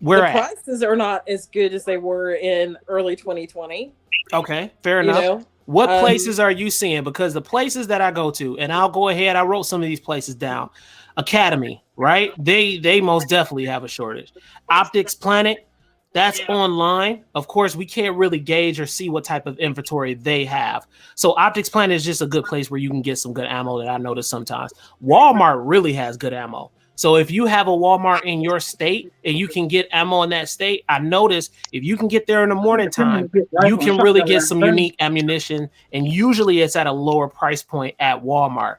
S2: The prices are not as good as they were in early 2020.
S1: Okay, fair enough. What places are you seeing? Because the places that I go to, and I'll go ahead, I wrote some of these places down. Academy, right? They most definitely have a shortage. Optics Planet, that's online. Of course, we can't really gauge or see what type of inventory they have. So Optics Planet is just a good place where you can get some good ammo that I notice sometimes. Walmart really has good ammo. So if you have a Walmart in your state and you can get ammo in that state, I notice if you can get there in the morning time, you can really get some unique ammunition. And usually it's at a lower price point at Walmart.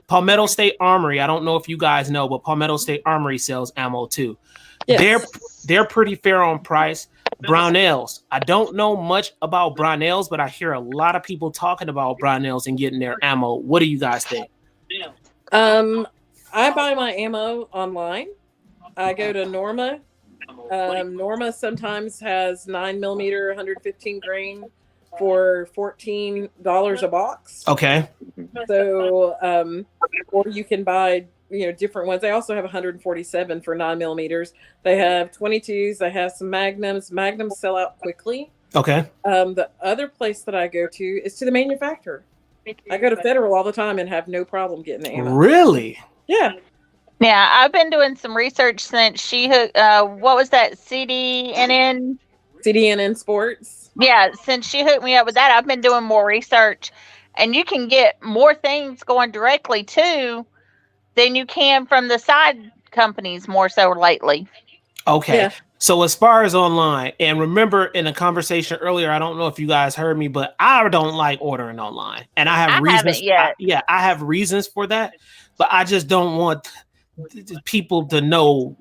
S1: Palmetto State Armory. I don't know if you guys know, but Palmetto State Armory sells ammo too. Yes. They're pretty fair on price. Brownells. I don't know much about Brownells, but I hear a lot of people talking about Brownells and getting their ammo. What do you guys think?
S2: I buy my ammo online. I go to Norma. Norma sometimes has 9mm 115 grain for $14 a box.
S1: Okay.
S2: So, or you can buy, different ones. They also have 147 for 9mm. They have 22s. They have some magnums. Magnums sell out quickly.
S1: Okay.
S2: The other place that I go to is to the manufacturer. I go to Federal all the time and have no problem getting the ammo.
S1: Really?
S2: Yeah.
S3: Yeah, I've been doing some research since what was that, CDNN?
S2: CDNN Sports.
S3: Yeah, since she hooked me up with that, I've been doing more research. And you can get more things going directly to than you can from the side companies more so lately.
S1: Okay. Yeah. So as far as online, and remember in a conversation earlier, I don't know if you guys heard me, but I don't like ordering online. And I have reasons. I have reasons for that, but I just don't want people to know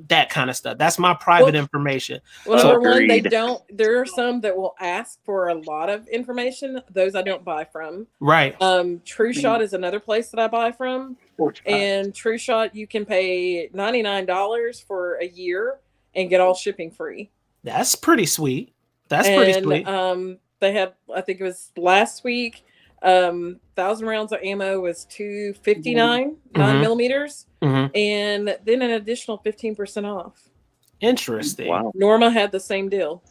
S1: that kind of stuff. That's my private information.
S2: Well, number one, they don't. There are some that will ask for a lot of information. Those I don't buy from.
S1: Right.
S2: True Shot is another place that I buy from. And True Shot, you can pay $99 for a year and get all shipping free.
S1: That's pretty sweet. Pretty sweet.
S2: They had, I think it was last week, 1,000 rounds of ammo was $259, 9mm. Mm-hmm. And then an additional 15% off.
S1: Interesting.
S2: Wow. Norma had the same deal.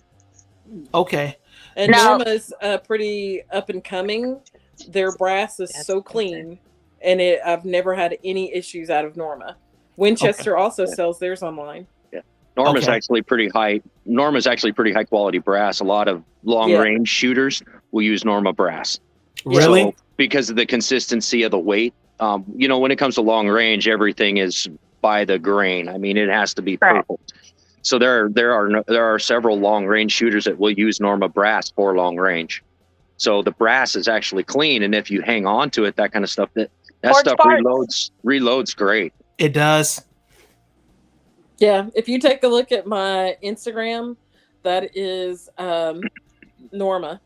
S1: Okay.
S2: And Norma's pretty up and coming. Their brass is so clean, and I've never had any issues out of Norma. Winchester also sells theirs online.
S4: Yeah. Norma's actually pretty high. Norma's actually pretty high quality brass. A lot of long range shooters will use Norma brass.
S1: Really?
S4: So, because of the consistency of the weight. When it comes to long range, everything is by the grain. I mean, it has to be perfect. So there are several long range shooters that will use Norma brass for long range. So the brass is actually clean, and if you hang on to it, that kind of stuff, that stuff reloads great.
S1: It does.
S2: Yeah, if you take a look at my Instagram, that is Norma.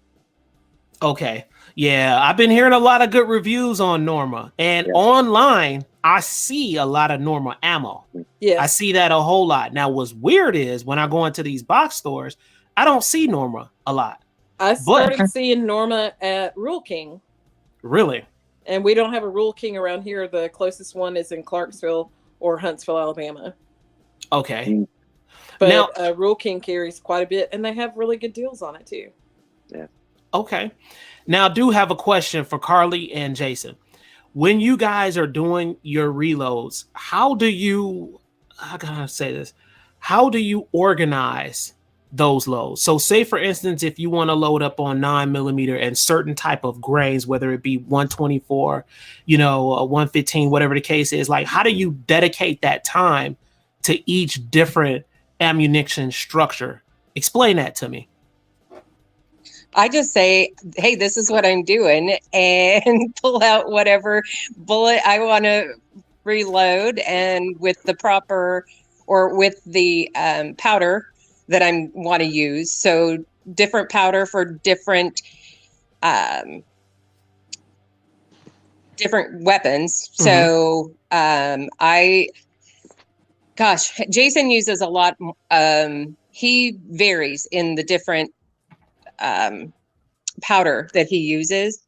S1: Okay. Yeah, I've been hearing a lot of good reviews on Norma, and online I see a lot of Norma ammo.
S2: Yes.
S1: I see that a whole lot. Now, what's weird is when I go into these box stores, I don't see Norma a lot.
S2: I started seeing Norma at Rule King.
S1: Really?
S2: And we don't have a Rule King around here. The closest one is in Clarksville or Huntsville, Alabama.
S1: Okay.
S2: But now, Rule King carries quite a bit, and they have really good deals on it too.
S4: Yeah.
S1: Okay. Now, I do have a question for Carly and Jason. When you guys are doing your reloads, how do you organize those loads? So say, for instance, if you want to load up on 9mm and certain type of grains, whether it be 124, 115, whatever the case is, like, how do you dedicate that time to each different ammunition structure? Explain that to me.
S5: I just say, hey, this is what I'm doing, and pull out whatever bullet I want to reload, and with the proper, or with the powder that I want to use. So different powder for different weapons. So Jason uses a lot. He varies in the different powder that he uses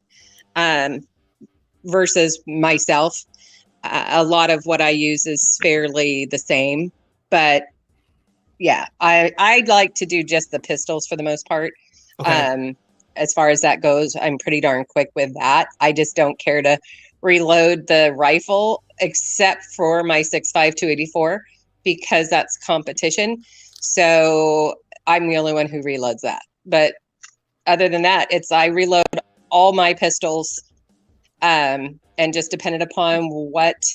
S5: versus myself. A lot of what I use is fairly the same, but yeah, I like to do just the pistols for the most part.
S1: Okay.
S5: As far as that goes, I'm pretty darn quick with that. I just don't care to reload the rifle except for my 6.5 284 because that's competition. So I'm the only one who reloads that. But other than that, I reload all my pistols, and just dependent upon what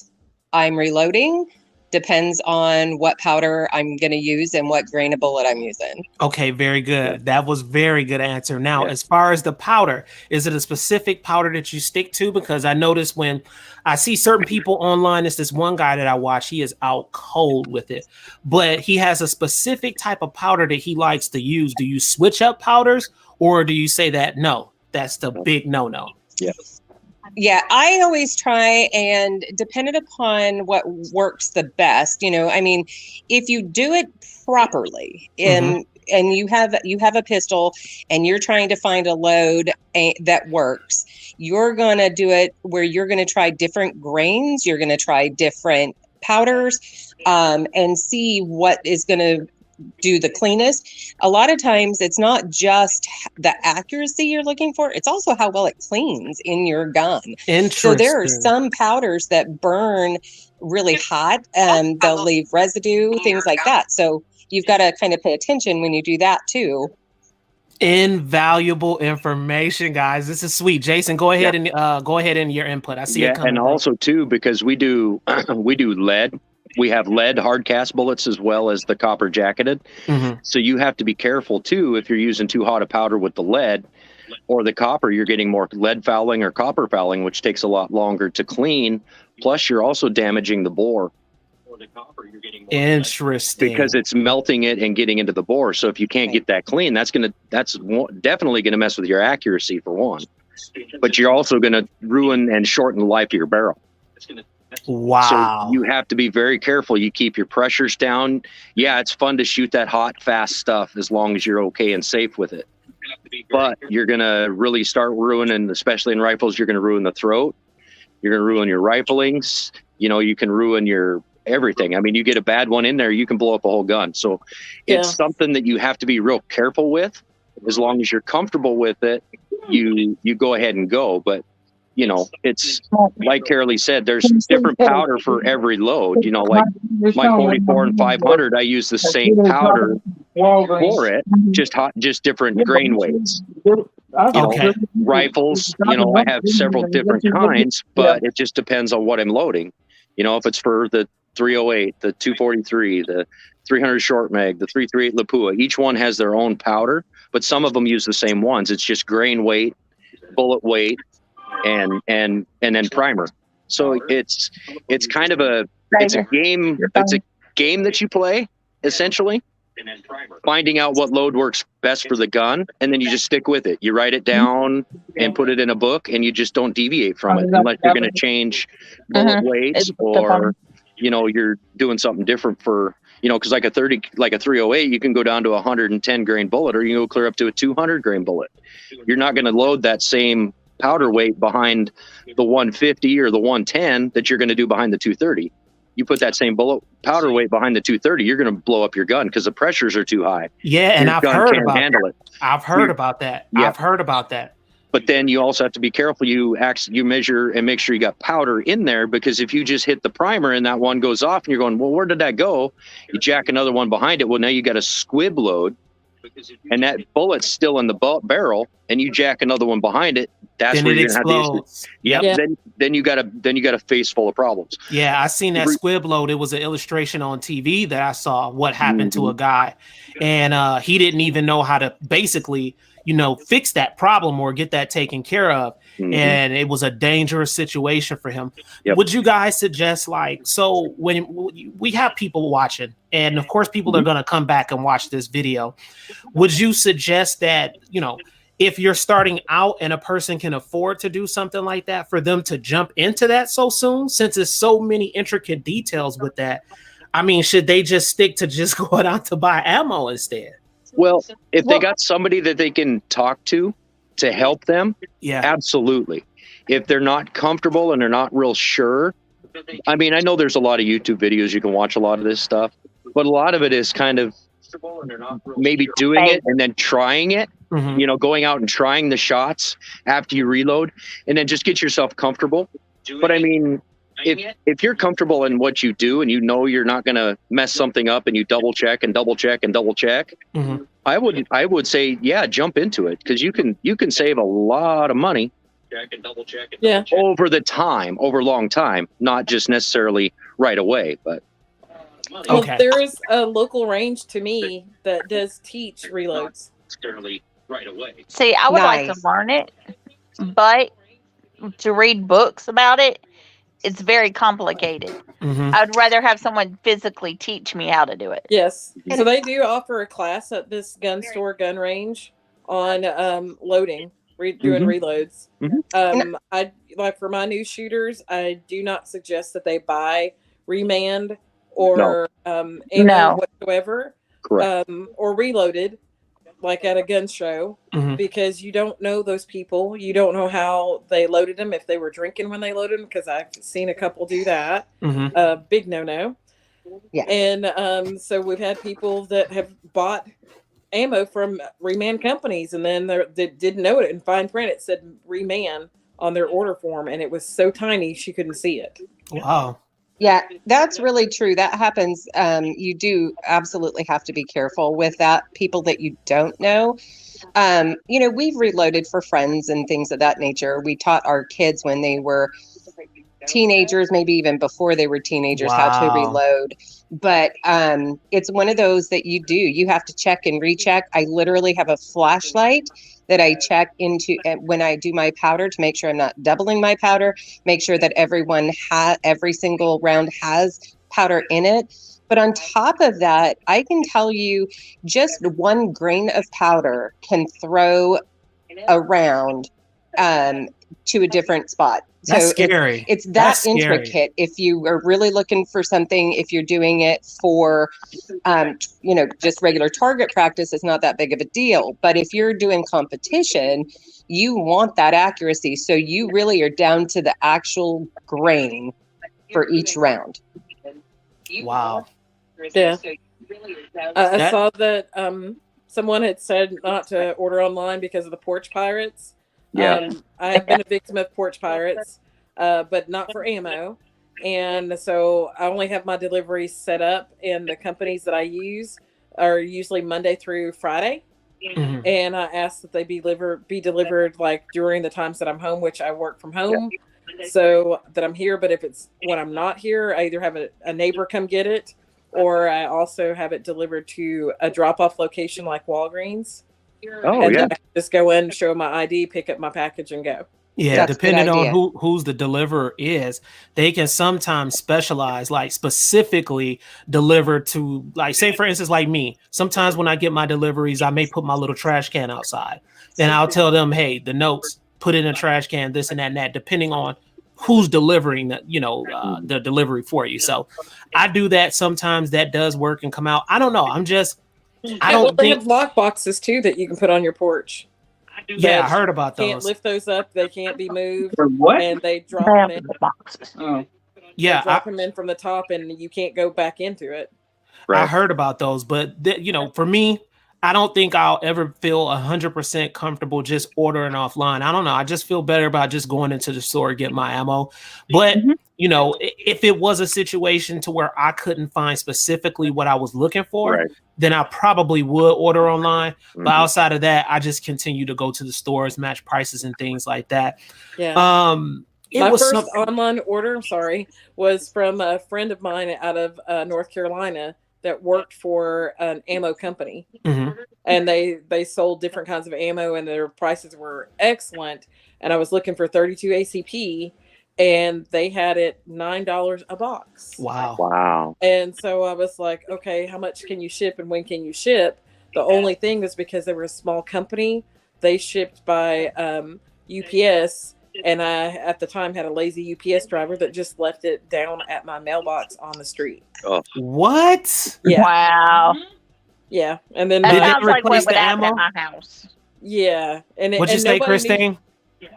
S5: I'm reloading, depends on what powder I'm going to use and what grain of bullet I'm using.
S1: Okay, very good. That was very good answer. Now, as far as the powder, is it a specific powder that you stick to? Because I notice when I see certain people online, it's this one guy that I watch, he is out cold with it, but he has a specific type of powder that he likes to use. Do you switch up powders, or do you say that no, that's the big no-no?
S5: Yeah, I always try, and dependent upon what works the best, I mean, if you do it properly and you have a pistol and you're trying to find a load that works, you're going to do it where you're going to try different grains, you're going to try different powders, and see what is going to do the cleanest. A lot of times it's not just the accuracy you're looking for, it's also how well it cleans in your gun. So there are some powders that burn really hot, they'll leave residue, things like that. So you've got to kind of pay attention when you do that too.
S1: Invaluable information, guys. This is sweet. Jason, go ahead and your input. I see it coming.
S4: And also too, because we do lead. We have lead hard cast bullets as well as the copper jacketed. So you have to be careful too if you're using too hot a powder with the lead or the copper, you're getting more lead fouling or copper fouling, which takes a lot longer to clean. Plus, you're also damaging the bore.
S1: Interesting.
S4: Because it's melting it and getting into the bore. So if you can't get that clean, that's definitely gonna mess with your accuracy for one. But you're also gonna ruin and shorten the life of your barrel.
S1: Wow.
S4: So you have to be very careful. You keep your pressures down. Yeah, it's fun to shoot that hot, fast stuff as long as you're okay and safe with it. But you're going to really start ruining, especially in rifles, you're going to ruin the throat. You're going to ruin your riflings. You can ruin your everything. I mean, you get a bad one in there, you can blow up a whole gun. So it's something that you have to be real careful with. As long as you're comfortable with it, you go ahead and go. But it's like Carolee said, there's different powder for every load. Like my 44 and 500, I use the same powder for it, just different grain weights. Rifles, I have several different kinds, but it just depends on what I'm loading. If it's for the 308, the 243, the 300 short mag, the 338 Lapua, each one has their own powder, but some of them use the same ones. It's just grain weight, bullet weight, and then primer. So it's kind of a game that you play essentially. finding out what load works best for the gun, and then you just stick with it. You write it down and put it in a book, and you just don't deviate from it unless you're going to change bullet weights or, you know, you're doing something different for, you know, because like a 308, you can go down to a 110 grain bullet, or you can go clear up to a 200 grain bullet. You're not going to load that same powder weight behind the 150 or the 110 that you're going to do behind the 230. You put that same bullet powder weight behind the 230, you're going to blow up your gun because the pressures are too high.
S1: Yeah, and I've heard about
S4: that.
S1: I've heard about that.
S4: Yeah.
S1: I've heard about that.
S4: But then you also have to be careful. You measure and make sure you got powder in there, because if you just hit the primer and that one goes off and you're going, well, where did that go? You jack another one behind it. Well, now you got a squib load, and that bullet's still in the barrel, and you jack another one behind it. That's
S1: then
S4: where
S1: it
S4: you're going to have
S1: explodes.
S4: Yep. Then you got a face full of problems.
S1: Yeah, I seen that squib load. It was an illustration on TV that I saw what happened to a guy, and he didn't even know how to basically, you know, fix that problem or get that taken care of. And it was a dangerous situation for him. Yep. Would you guys suggest, like, so when we have people watching, and of course people are going to come back and watch this video, would you suggest that, you know, if you're starting out and a person can afford to do something like that, for them to jump into that so soon, since there's so many intricate details with that? I mean, should they just stick to just going out to buy ammo instead?
S4: Well, if they got somebody that they can talk to help them,
S1: yeah,
S4: absolutely. If they're not comfortable and they're not real sure, I mean, I know there's a lot of YouTube videos, you can watch a lot of this stuff, but a lot of it is kind of maybe doing it and then trying it, you know, going out and trying the shots after you reload, and then just get yourself comfortable. But I mean, if you're comfortable in what you do and you know you're not going to mess something up, and you double check and double check and double check, I would say, yeah, jump into it, because you can save a lot of money. Over long time, not just necessarily right away, but.
S2: Well, there is a local range to me that does teach reloads.
S3: See, I would like to learn it, but to read books about it, it's very complicated. I'd rather have someone physically teach me how to do it.
S2: Yes. So they do offer a class at this gun store, gun range, on loading, doing reloads. I like, for my new shooters, I do not suggest that they buy remand or ammo whatsoever, or reloaded, like at a gun show, because you don't know those people. You don't know how they loaded them, if they were drinking when they loaded them, because I've seen a couple do that. Big no-no. Yeah. And so we've had people that have bought ammo from remand companies, and then they didn't know it. In fine print, it said remand on their order form, and it was so tiny she couldn't see it.
S1: Wow.
S5: Yeah, that's really true. That happens. You do absolutely have to be careful with that. People that you don't know. You know, we've reloaded for friends and things of that nature. We taught our kids when they were teenagers, maybe even before they were teenagers, how to reload. But it's one of those that you have to check and recheck. I literally have a flashlight that I check into when I do my powder, to make sure I'm not doubling my powder, make sure that every single round has powder in it. But on top of that, I can tell you, just 1 grain of powder can throw a round to a different spot.
S1: That's scary.
S5: It's that intricate. If you are really looking for something, if you're doing it for, you know, just regular target practice, it's not that big of a deal. But if you're doing competition, you want that accuracy. So you really are down to the actual grain for each round.
S1: Wow.
S2: Yeah. I saw that someone had said not to order online because of the porch pirates.
S4: Yeah.
S2: I have been a victim of porch pirates, but not for ammo. And so I only have my deliveries set up, and the companies that I use are usually Monday through Friday. And I ask that they be delivered like during the times that I'm home, which I work from home, so that I'm here. But if it's when I'm not here, I either have a neighbor come get it, or I also have it delivered to a drop-off location like Walgreens.
S4: Oh,
S2: and
S4: yeah.
S2: then I just go in, show my ID, pick up my package, and go.
S1: Yeah, depending on who's the deliverer is, they can sometimes specialize, like specifically deliver to, like, say for instance, like me. Sometimes when I get my deliveries, I may put my little trash can outside. Then I'll tell them, hey, the notes, put it in a trash can, this and that and that, depending on who's delivering the, the delivery for you. So I do that sometimes. That does work and come out. I don't know. I don't
S2: they have lock boxes too that you can put on your porch.
S1: Yeah, I heard about those.
S2: Can't lift those up. They can't be moved.
S6: For what?
S2: And they drop them in.
S3: The boxes.
S6: Oh.
S2: Yeah, drop them in from the top, and you can't go back into it.
S1: Right. I heard about those, but for me, I don't think I'll ever feel 100% comfortable just ordering offline. I don't know. I just feel better about just going into the store and get my ammo. But if it was a situation to where I couldn't find specifically what I was looking for, then I probably would order online. But outside of that, I just continue to go to the stores, match prices and things like that.
S2: Yeah. My first online order, was from a friend of mine out of North Carolina that worked for an ammo company. And they sold different kinds of ammo, and their prices were excellent. And I was looking for 32 ACP, and they had it $9 a box.
S4: Wow.
S2: And so I was like, okay, how much can you ship and when can you ship? The only thing was because they were a small company, they shipped by UPS. And I, at the time, had a lazy UPS driver that just left it down at my mailbox on the street.
S4: Oh.
S1: What?
S2: Yeah.
S3: Wow.
S2: Yeah. And then
S3: that sounds like what would happen at my house.
S2: Yeah. And
S1: what'd you say, Christine?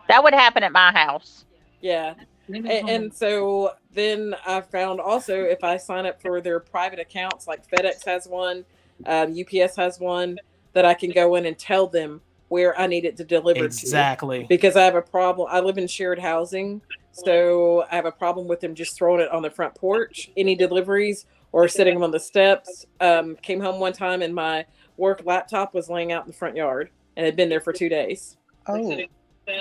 S3: That would happen at my house.
S2: Yeah. And so then I found also, if I sign up for their private accounts, like FedEx has one, UPS has one, that I can go in and tell them where I need it to deliver
S1: exactly
S2: to, because I have a problem. I live in shared housing, so I have a problem with them just throwing it on the front porch, any deliveries, or sitting them on the steps. Came home one time and my work laptop was laying out in the front yard and had been there for 2 days.
S5: Oh,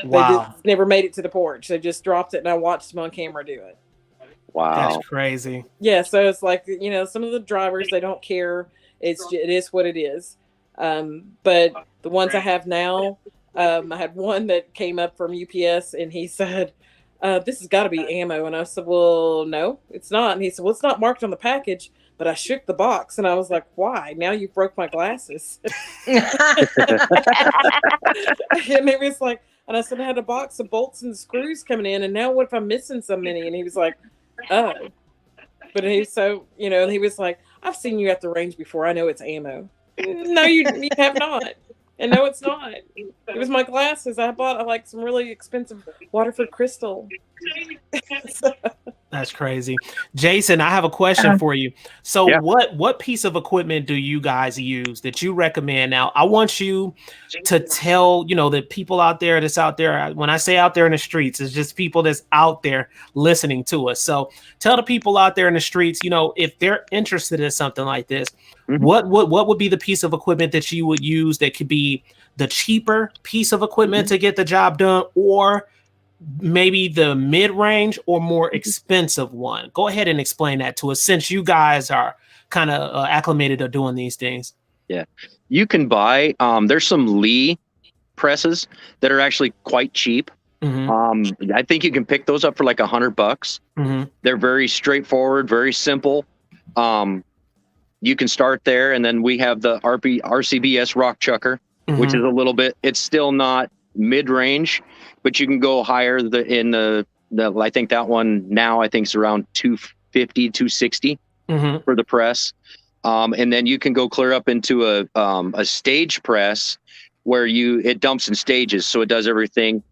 S1: wow.
S2: They never made it to the porch. They just dropped it, and I watched them on camera do it.
S4: Wow.
S1: That's crazy.
S2: Yeah, so it's like, some of the drivers, they don't care. It is what it is. But the ones I have now, I had one that came up from UPS, and he said, this has got to be ammo. And I said, well, no, it's not. And he said, well, it's not marked on the package, but I shook the box. And I was like, why? Now you broke my glasses. And he was like, and I said, I had a box of bolts and screws coming in, and now what if I'm missing so many? And he was like, oh. But he's so, and he was like, I've seen you at the range before. I know it's ammo. No, you have not. And no, it's not. It was my glasses. I bought like some really expensive Waterford crystal.
S1: That's crazy. Jason, I have a question for you. So what piece of equipment do you guys use that you recommend? Now, I want you to tell, the people out there that's out there. When I say out there in the streets, it's just people that's out there listening to us. So tell the people out there in the streets, if they're interested in something like this, what would be the piece of equipment that you would use that could be the cheaper piece of equipment to get the job done, or maybe the mid-range or more expensive one? Go ahead and explain that to us, since you guys are kind of acclimated to doing these things.
S4: Yeah, you can buy, there's some Lee presses that are actually quite cheap. I think you can pick those up for like $100. They're very straightforward, very simple. You can start there, and then we have the RCBS Rock Chucker, which is a little bit, it's still not mid-range, but you can go higher I think that one now I think is around 250, 260 for the press. And then you can go clear up into a stage press where it dumps in stages. So it does everything.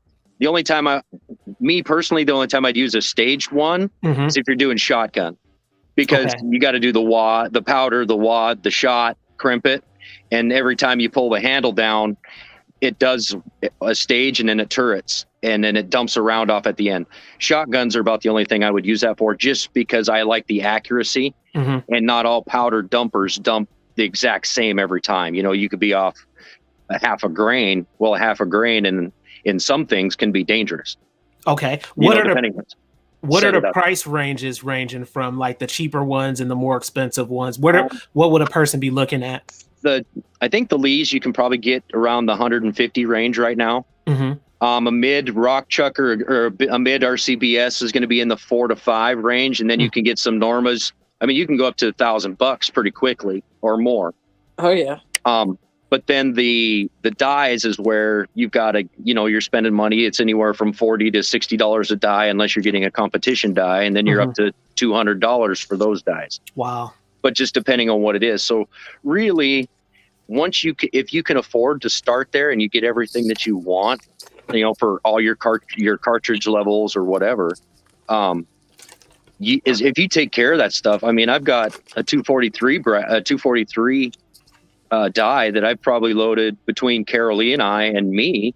S4: The only time I'd use a staged one is if you're doing shotgun, because you got to do the wad, the powder, the wad, the shot, crimp it. And every time you pull the handle down, it does a stage and then it turrets, and then it dumps a round off at the end. Shotguns are about the only thing I would use that for, just because I like the accuracy, and not all powder dumpers dump the exact same every time. You could be off a half a grain. Well, a half a grain in some things can be dangerous.
S1: Okay. What are the price ranges ranging from, like the cheaper ones and the more expensive ones? What would a person be looking at?
S4: I think the Lees you can probably get around the 150 range right now. A mid rock chucker or a mid RCBS is going to be in the 4 to 5 range, and then you can get some Normas. I mean, you can go up to $1,000 pretty quickly or more.
S2: Oh yeah.
S4: But then the dies is where you've got to, you're spending money. It's anywhere from $40 to $60 a die, unless you're getting a competition die, and then you're up to $200 for those dies.
S1: Wow.
S4: But just depending on what it is. So really, if you can afford to start there and you get everything that you want, for all your cartridge levels or whatever, if you take care of that stuff. I mean, I've got a 243 die that I've probably loaded between Carol Lee and I and me,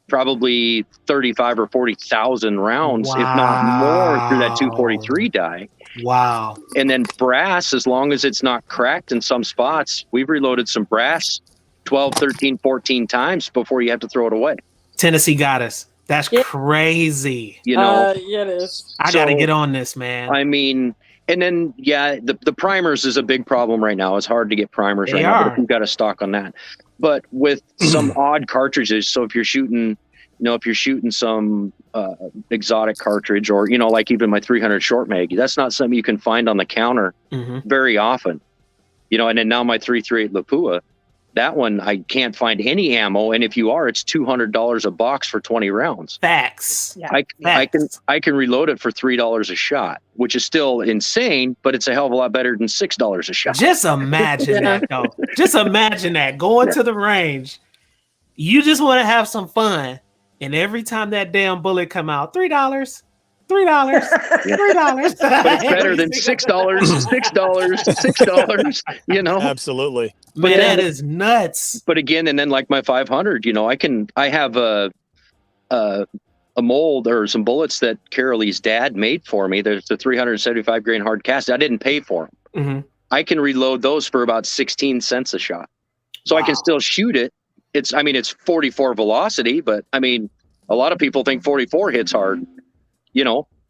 S4: probably 35 or 40,000 rounds, if not more, through that 243 die.
S1: Wow.
S4: And then brass, as long as it's not cracked in some spots, we've reloaded some brass 12, 13, 14 times before you have to throw it away.
S1: Tennessee got us. That's crazy.
S2: Yeah, it is.
S1: I got to get on this, man.
S4: I mean, and then, the primers is a big problem right now. It's hard to get primers right now, but you've got a stock on that. But with some odd cartridges, so if you're shooting, some exotic cartridge, or, like even my 300 short mag, that's not something you can find on the counter very often. And then now my 338 Lapua, that one, I can't find any ammo. And if you are, it's $200 a box for 20 rounds.
S1: Facts.
S4: Yeah. I can reload it for $3 a shot, which is still insane, but it's a hell of a lot better than $6 a shot.
S1: Just imagine that, though. Just imagine that going to the range. You just want to have some fun. And every time that damn bullet come out, $3. $3. $3.
S4: But it's better than $6.
S6: Absolutely.
S1: Man, that is nuts.
S4: But again, and then like my 500, I have a mold or some bullets that Carol Lee's dad made for me. There's the 375 grain hard cast. I didn't pay for them. I can reload those for about 16 cents a shot. So I can still shoot it. It's 44 velocity, but I mean, a lot of people think 44 hits hard.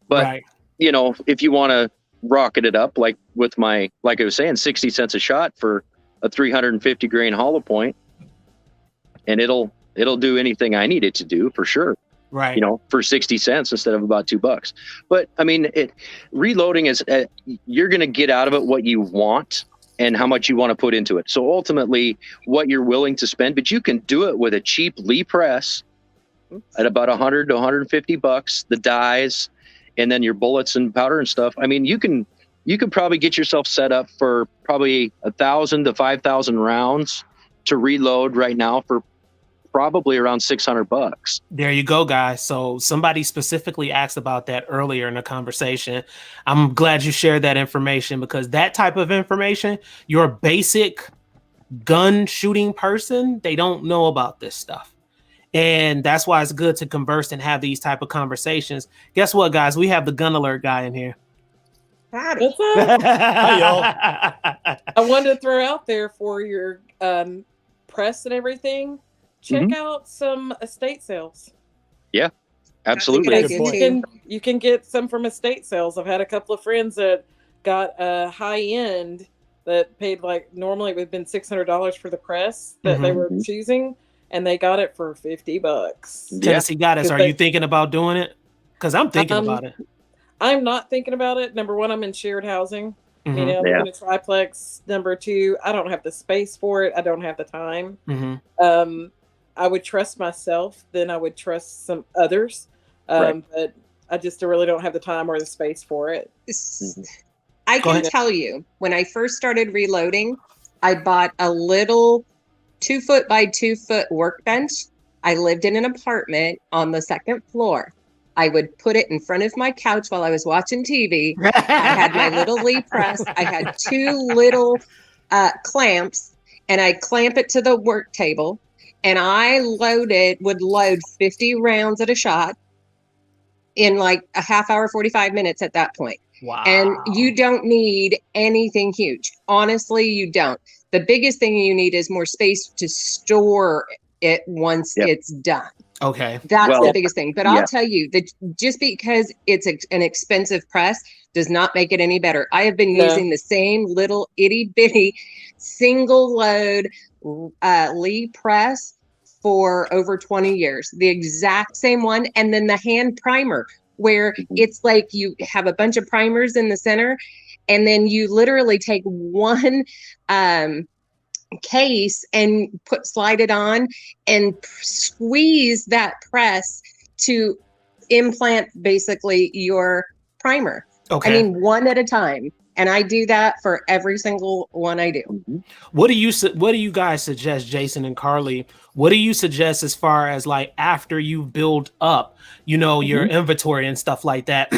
S4: But if you want to rocket it up, like with like I was saying, 60 cents a shot for a 350 grain hollow point, and it'll do anything I need it to do for sure.
S1: Right.
S4: For 60 cents instead of about $2. But I mean, reloading is, you're going to get out of it what you want and how much you want to put into it. So ultimately what you're willing to spend, but you can do it with a cheap Lee press at about $100 to $150, the dies, and then your bullets and powder and stuff. I mean, you can probably get yourself set up for probably 1,000 to 5,000 rounds to reload right now for probably around $600.
S1: There you go, guys. So somebody specifically asked about that earlier in the conversation. I'm glad you shared that information, because that type of information, your basic gun shooting person, they don't know about this stuff. And that's why it's good to converse and have these type of conversations. Guess what, guys? We have the gun alert guy in here.
S2: What's up?
S6: Hi, y'all.
S2: I wanted to throw out there for your press and everything. Check out some estate sales.
S4: Yeah, absolutely.
S2: You can get some from estate sales. I've had a couple of friends that got a high end that paid, like, normally it would have been $600 for the press that they were choosing, and they got it for $50.
S1: Tennessee got us. Are you thinking about doing it? Because I'm thinking about it.
S2: I'm not thinking about it. Number one, I'm in shared housing. I'm in a triplex. Number two, I don't have the space for it. I don't have the time. I would trust myself, then I would trust some others. But I just really don't have the time or the space for it.
S5: I can tell you, when I first started reloading, I bought a little 2-foot by 2-foot workbench. I lived in an apartment on the second floor. I would put it in front of my couch while I was watching TV. I had my little Lee press. I had 2 little clamps, and I'd clamp it to the work table. And I would load 50 rounds at a shot in like a half hour, 45 minutes at that point.
S1: Wow.
S5: And you don't need anything huge. Honestly, you don't. The biggest thing you need is more space to store it once it's done.
S1: Okay.
S5: That's the biggest thing. But I'll tell you that just because it's an expensive press does not make it any better. I have been using the same little itty bitty single load Lee press for over 20 years, the exact same one. And then the hand primer, where it's like you have a bunch of primers in the center, and then you literally take one case and slide it on and squeeze that press to implant basically your primer.
S1: Okay.
S5: I mean, one at a time. And I do that for every single one I do.
S1: What do you guys suggest, Jason and Carly? What do you suggest as far as like after you build up, your inventory and stuff like that?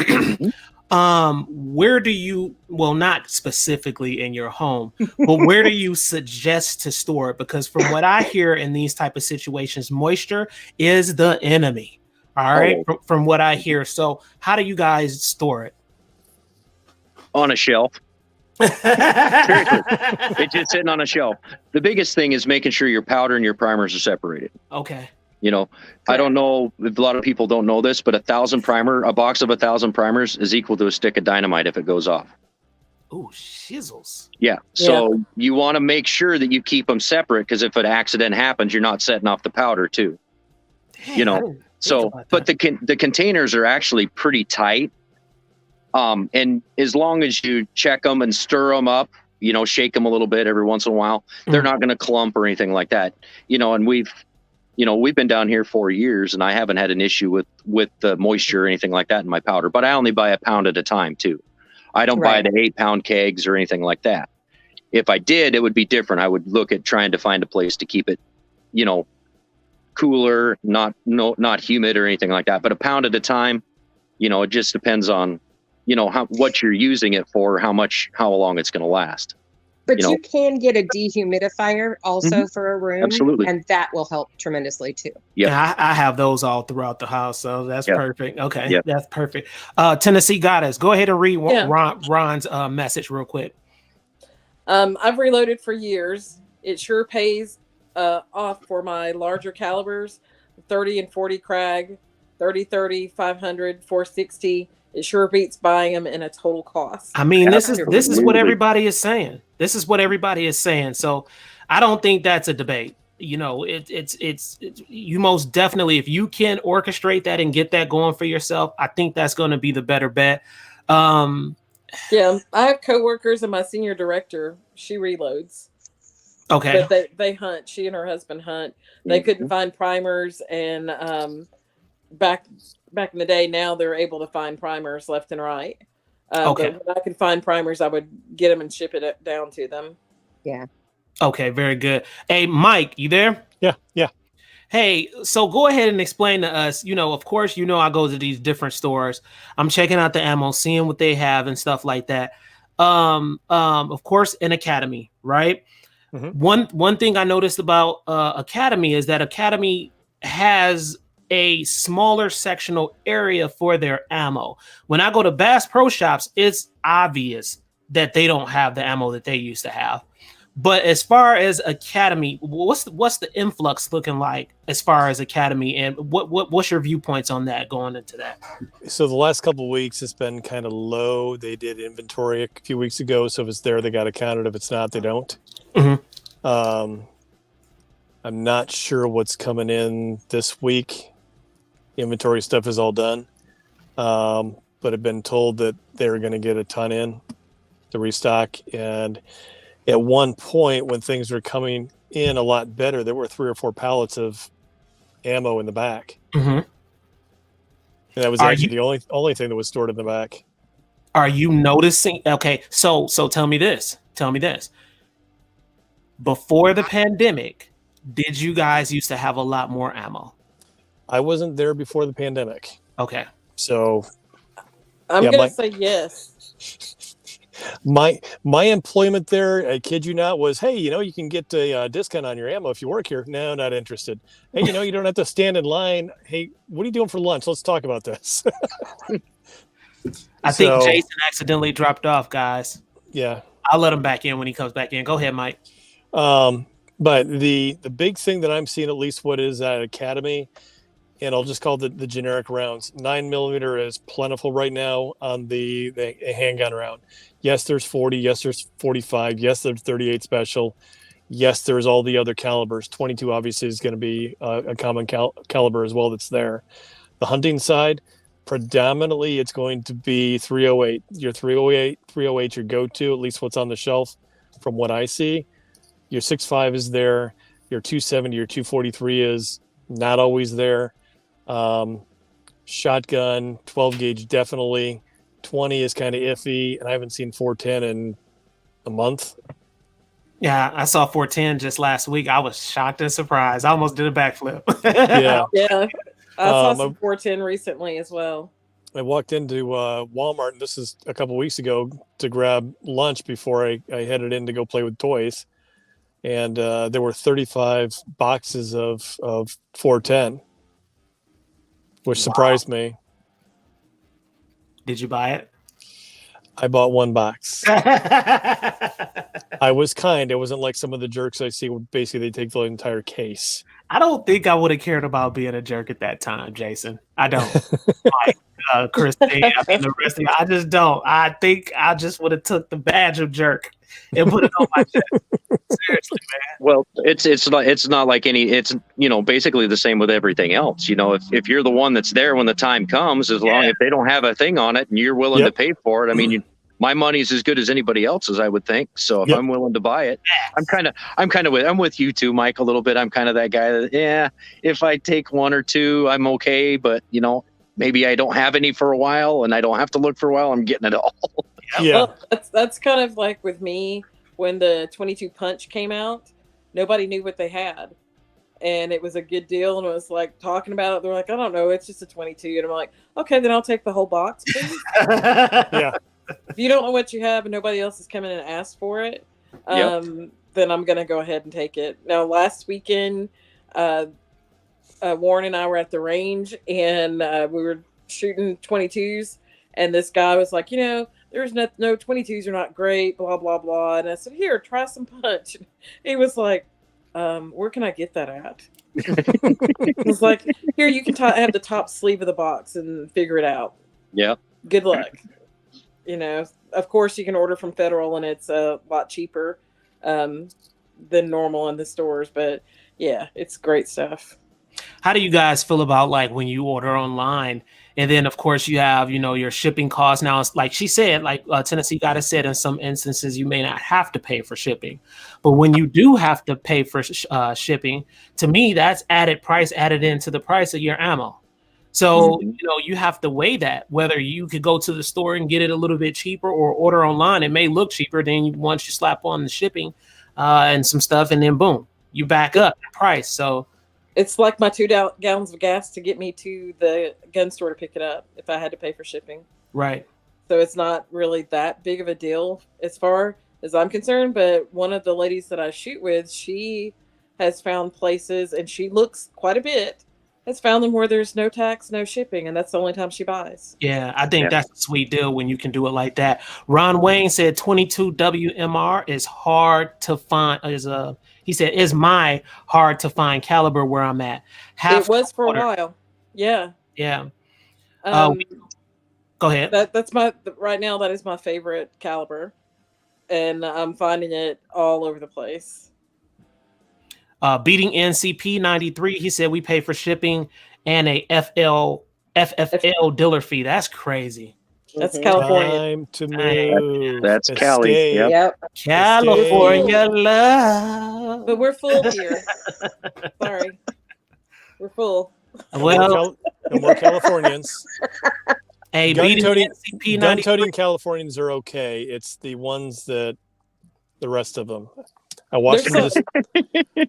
S1: Where do you, well, not specifically in your home, but where do you suggest to store it? Because from what I hear in these type of situations, moisture is the enemy. All right. From what I hear. So how do you guys store it?
S4: On a shelf. Seriously, it's just sitting on a shelf. The biggest thing is making sure your powder and your primers are separated.
S1: Okay.
S4: I don't know if a lot of people don't know this, but a box of 1,000 primers is equal to a stick of dynamite if it goes off.
S1: Oh, shizzles.
S4: Yeah. So you want to make sure that you keep them separate, because if an accident happens, you're not setting off the powder too.
S1: Dang,
S4: So, but the containers are actually pretty tight. And as long as you check them and stir them up, shake them a little bit every once in a while, they're not going to clump or anything like that. And we've been down here 4 years, and I haven't had an issue with the moisture or anything like that in my powder, but I only buy a pound at a time too. I don't buy the 8-pound kegs or anything like that. If I did, it would be different. I would look at trying to find a place to keep it, cooler, not humid or anything like that. But a pound at a time, it just depends on, what you're using it for, how long it's going to last.
S5: But you can get a dehumidifier also for a room.
S4: Absolutely.
S5: And that will help tremendously too.
S1: Yeah, I have those all throughout the house. So that's perfect. Okay. That's perfect. Tennessee Goddess, go ahead and read Ron's message real quick.
S2: I've reloaded for years. It sure pays off for my larger calibers, 30 and 40 Krag, 30, 500, 460. It sure beats buying them in a total cost.
S1: I mean, this is what everybody is saying. This is what everybody is saying. So I don't think that's a debate. It's you most definitely, if you can orchestrate that and get that going for yourself, I think that's going to be the better bet.
S2: Yeah, I have coworkers, and my senior director, she reloads.
S1: Okay.
S2: But they hunt. She and her husband hunt. They couldn't find primers, and back in the day, now they're able to find primers left and right.
S1: Okay.
S2: But when I could find primers, I would get them and ship it down to them.
S5: Yeah.
S1: Okay, very good. Hey, Mike, you there?
S6: Yeah.
S1: Hey, so go ahead and explain to us, of course, I go to these different stores. I'm checking out the ammo, seeing what they have and stuff like that. Of course, an Academy, right? One thing I noticed about Academy is that Academy has a smaller sectional area for their ammo. When I go to Bass Pro Shops, it's obvious that they don't have the ammo that they used to have. But as far as Academy, what's the influx looking like as far as Academy, and what's your viewpoints on that going into that?
S6: So the last couple of weeks it's been kind of low. They did inventory a few weeks ago, so if it's there, they got to count it. If it's not, they don't. I'm not sure what's coming in this week. Inventory stuff is all done, but I've been told that they're going to get a ton in to restock. And at one point, when things were coming in a lot better, there were 3 or 4 pallets of ammo in the back. And that was actually the only thing that was stored in the back.
S1: Are you noticing? Okay, so tell me this. Before the pandemic, did you guys used to have a lot more ammo?
S6: I wasn't there before the pandemic.
S1: Okay.
S6: So
S2: I'm going to say yes.
S6: My employment there, I kid you not, was, hey, you can get a discount on your ammo if you work here. No, not interested. Hey, you don't have to stand in line. Hey, what are you doing for lunch? Let's talk about this.
S1: I think Jason accidentally dropped off, guys.
S6: Yeah.
S1: I'll let him back in when he comes back in. Go ahead, Mike.
S6: But the big thing that I'm seeing, at least what is at Academy, and I'll just call it the generic rounds, 9mm is plentiful right now on the handgun round. Yes, there's 40. Yes, there's 45. Yes, there's 38 special. Yes, there's all the other calibers. 22 obviously is going to be a common caliber as well that's there. The hunting side, predominantly it's going to be 308. Your 308 your go-to, at least what's on the shelf from what I see. Your 6.5 is there. Your 270, your 243 is not always there. Shotgun, 12 gauge definitely. 20 is kind of iffy, and I haven't seen 410 in a month.
S1: Yeah, I saw 410 just last week. I was shocked and surprised. I almost did a backflip.
S2: Yeah. I saw some 410 recently as well.
S6: I walked into Walmart, and this is a couple weeks ago, to grab lunch before I headed in to go play with toys. And there were 35 boxes of 410, which surprised me.
S1: Did you buy it?
S6: I bought one box. I was kind. It wasn't like some of the jerks I see. Basically, they take the entire case.
S1: I don't think I would have cared about being a jerk at that time, Jason. I don't. Like Christine, the rest of you, I just don't. I think I just would have took the badge of jerk and put it on my chest. Seriously, man.
S4: Well, it's not like it's basically the same with everything else. If you're the one that's there when the time comes, as long if they don't have a thing on it and you're willing to pay for it, I mean, my money's as good as anybody else's, I would think. So if I'm willing to buy it, I'm with you too, Mike, a little bit. I'm kind of that guy that, if I take one or two, I'm okay. But maybe I don't have any for a while and I don't have to look for a while. I'm getting it all.
S2: Well, that's kind of like with me when the 22 punch came out, nobody knew what they had. And it was a good deal. And it was like talking about it. They're like, I don't know. It's just a 22. And I'm like, okay, then I'll take the whole box, please. If you don't know what you have and nobody else is coming and asked for it, then I'm going to go ahead and take it. Now, last weekend, Warren and I were at the range and we were shooting 22s. And this guy was like, there's no 22s are not great, blah, blah, blah. And I said, here, try some punch. And he was like, where can I get that at? He was like, here, you can have the top sleeve of the box and figure it out.
S4: Yeah.
S2: Good luck. Of course, you can order from Federal, and it's a lot cheaper than normal in the stores. But yeah, it's great stuff.
S1: How do you guys feel about like when you order online, and then of course you have your shipping costs? Now, it's like she said, like Tennessee Gotta said, in some instances you may not have to pay for shipping, but when you do have to pay for shipping, to me that's added price added into the price of your ammo. So, you have to weigh that, whether you could go to the store and get it a little bit cheaper or order online. It may look cheaper than once you slap on the shipping and some stuff, and then boom, you back up the price. So
S2: it's like my 2 gallons of gas to get me to the gun store to pick it up if I had to pay for shipping.
S1: Right.
S2: So it's not really that big of a deal as far as I'm concerned. But one of the ladies that I shoot with, she has found places, and she looks quite a bit, has found them where there's no tax, no shipping, and that's the only time she buys.
S1: Yeah, I think that's a sweet deal when you can do it like that. Ron Wayne said 22 WMR is hard to find. He said is my hard to find caliber where I'm at.
S2: It was for a while. Yeah.
S1: Yeah. Go ahead.
S2: That's right now. That is my favorite caliber, and I'm finding it all over the place.
S1: Beating NCP 93, he said we pay for shipping and a FFL dealer fee. That's crazy.
S2: That's California.
S6: Time to move.
S4: That's Cali.
S2: Yep.
S1: California love.
S2: But we're full here. Sorry. We're full.
S1: Well,
S6: no more Californians.
S1: Hey,
S6: gun-toting Californians are okay. It's the ones that the rest of them. I watched them.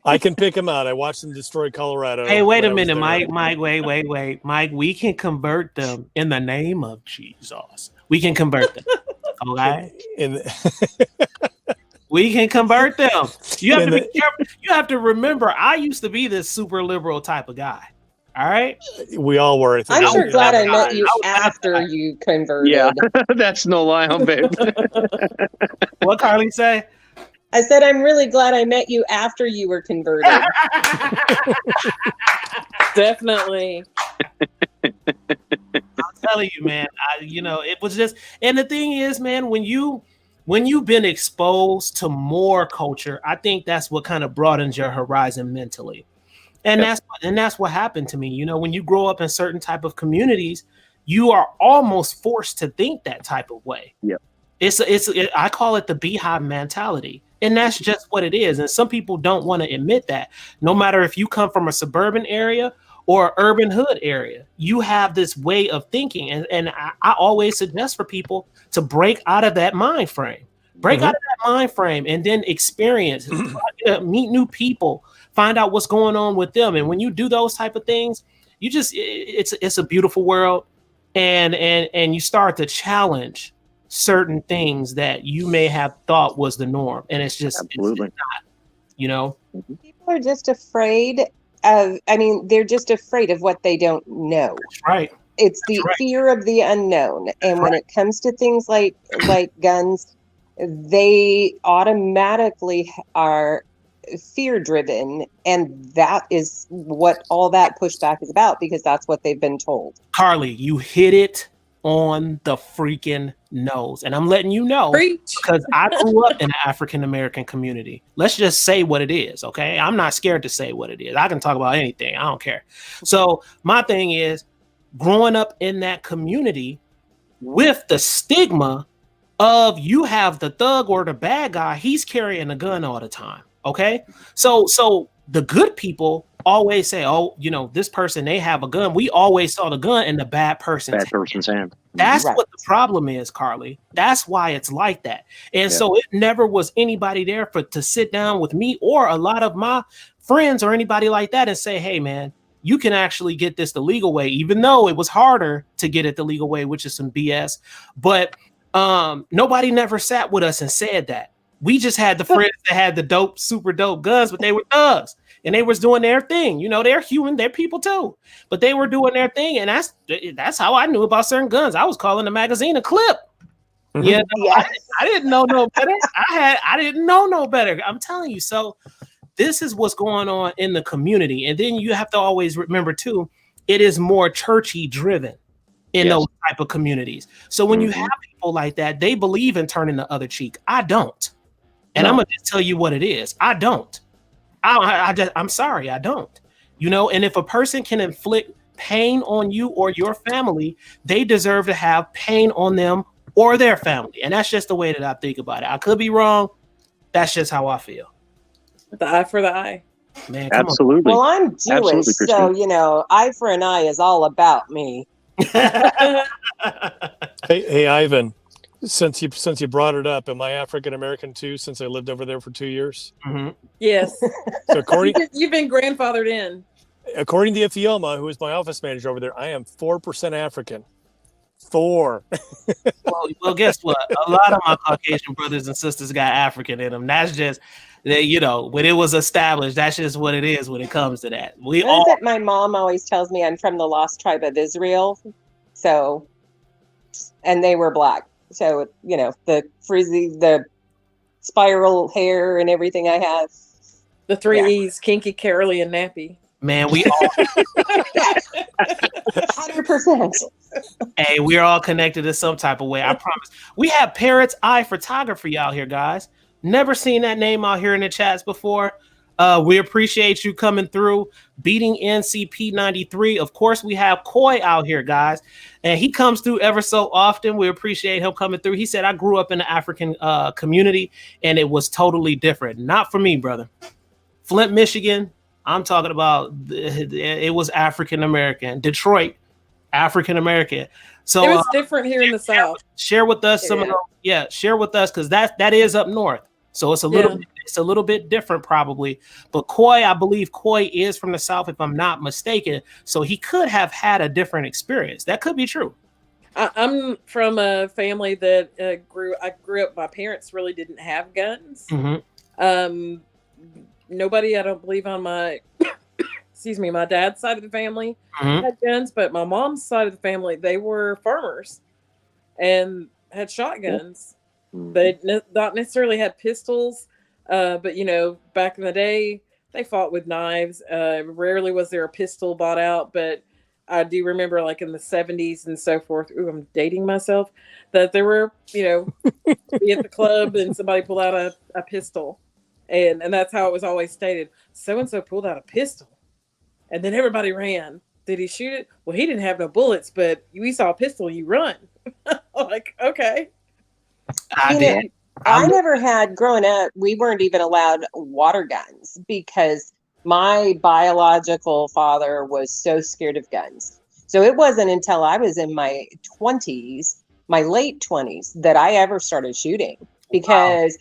S6: I can pick them out. I watched them destroy Colorado.
S1: Hey, wait a minute, Mike. Wait. Mike, we can convert them in the name of Jesus. We can convert them. Okay. We can convert them. You have to be careful. You have to remember, I used to be this super liberal type of guy. All right.
S6: We all were.
S5: I'm sure glad I met you after you converted.
S4: Yeah, that's no lie, babe.
S1: What Carly say?
S5: I said, I'm really glad I met you after you were converted.
S2: Definitely.
S1: I'm telling you, man. It was just, and the thing is, man, when you when you've been exposed to more culture, I think that's what kind of broadens your horizon mentally. And that's what happened to me. You know, when you grow up in certain type of communities, you are almost forced to think that type of way.
S4: Yeah.
S1: I call it the beehive mentality. And that's just what it is. And some people don't want to admit that. No matter if you come from a suburban area or urban hood area, you have this way of thinking. And I always suggest for people to break out of that mind frame. Break out of that mind frame and then experience, meet new people, find out what's going on with them. And when you do those type of things, you just it's a beautiful world. And you start to challenge certain things that you may have thought was the norm, and it's just
S4: absolutely
S1: it's not, you know.
S5: People are just afraid of, I mean, they're just afraid of what they don't know.
S1: That's right.
S5: It's the fear of the unknown. And when it comes to things like guns, they automatically are fear driven, and that is what all that pushback is about, because that's what they've been told.
S1: Carly, you hit it on the freaking nose, and I'm letting you know because I grew up in an African American community. Let's just say what it is, okay? I'm not scared to say what it is. I can talk about anything. I don't care. So my thing is, growing up in that community with the stigma of you have the thug or the bad guy, he's carrying a gun all the time. Okay, so the good people always say, oh, you know, this person, they have a gun. We always saw the gun in the bad person's hand. That's what the problem is, Carly. That's why it's like that. And so it never was anybody there to sit down with me or a lot of my friends or anybody like that and say, hey, man, you can actually get this the legal way, even though it was harder to get it the legal way, which is some BS. But nobody never sat with us and said that. We just had the friends that had the dope, super dope guns, but they were thugs and they was doing their thing. You know, they're human, they're people too, but they were doing their thing. And that's how I knew about certain guns. I was calling the magazine a clip. Yeah, I didn't know no better. I didn't know no better. I'm telling you. So this is what's going on in the community. And then you have to always remember too, it is more churchy driven in those type of communities. So when you have people like that, they believe in turning the other cheek. I don't. And I'm gonna just tell you what it is. I don't. I'm sorry, I don't. You know, and if a person can inflict pain on you or your family, they deserve to have pain on them or their family. And that's just the way that I think about it. I could be wrong. That's just how I feel.
S2: The eye for the eye.
S1: Man,
S4: come on.
S5: Well, I'm Jewish, so you know, eye for an eye is all about me.
S6: Hey, Ivan. Since you brought it up, am I African American too? Since I lived over there for 2 years.
S2: Yes.
S6: So
S2: you've been grandfathered in.
S6: According to Ifioma, who is my office manager over there, I am 4% African. 4.
S1: Well, guess what? A lot of my Caucasian brothers and sisters got African in them. That's just, you know, when it was established, that's just what it is when it comes to that.
S5: My mom always tells me I'm from the lost tribe of Israel. So, and they were black. So, you know, the frizzy, the spiral hair and everything I have.
S2: The 3 E's, kinky, curly, and nappy.
S1: Man, we all
S5: 100%.
S1: Hey, we're all connected in some type of way. I promise. We have Parrot's Eye Photography out here, guys. Never seen that name out here in the chats before. We appreciate you coming through, beating NCP 93. Of course, we have Koi out here, guys, and he comes through ever so often. We appreciate him coming through. He said, I grew up in the African community, and it was totally different. Not for me, brother. Flint, Michigan, I'm talking about, it was African American. Detroit, African American. So
S2: it was different here in the South.
S1: Share with us some of those. Share with us, because that is up north. So it's a little bit different probably. But Koi, I believe Koi is from the South, if I'm not mistaken. So he could have had a different experience. That could be true.
S2: I'm from a family that I grew up. My parents really didn't have guns. Nobody, I don't believe, on my my dad's side of the family had guns, but my mom's side of the family, they were farmers and had shotguns. They not necessarily had pistols, but you know, back in the day, they fought with knives. Rarely was there a pistol bought out, but I do remember, like in the 70s and so forth. Ooh, I'm dating myself. That there were, be at the club and somebody pulled out a pistol, and that's how it was always stated. So and so pulled out a pistol, and then everybody ran. Did he shoot it? Well, he didn't have no bullets, but we saw a pistol. You run. Like, okay.
S5: I did. I never had, growing up, we weren't even allowed water guns because my biological father was so scared of guns. So it wasn't until I was in my 20s, my late 20s, that I ever started shooting because,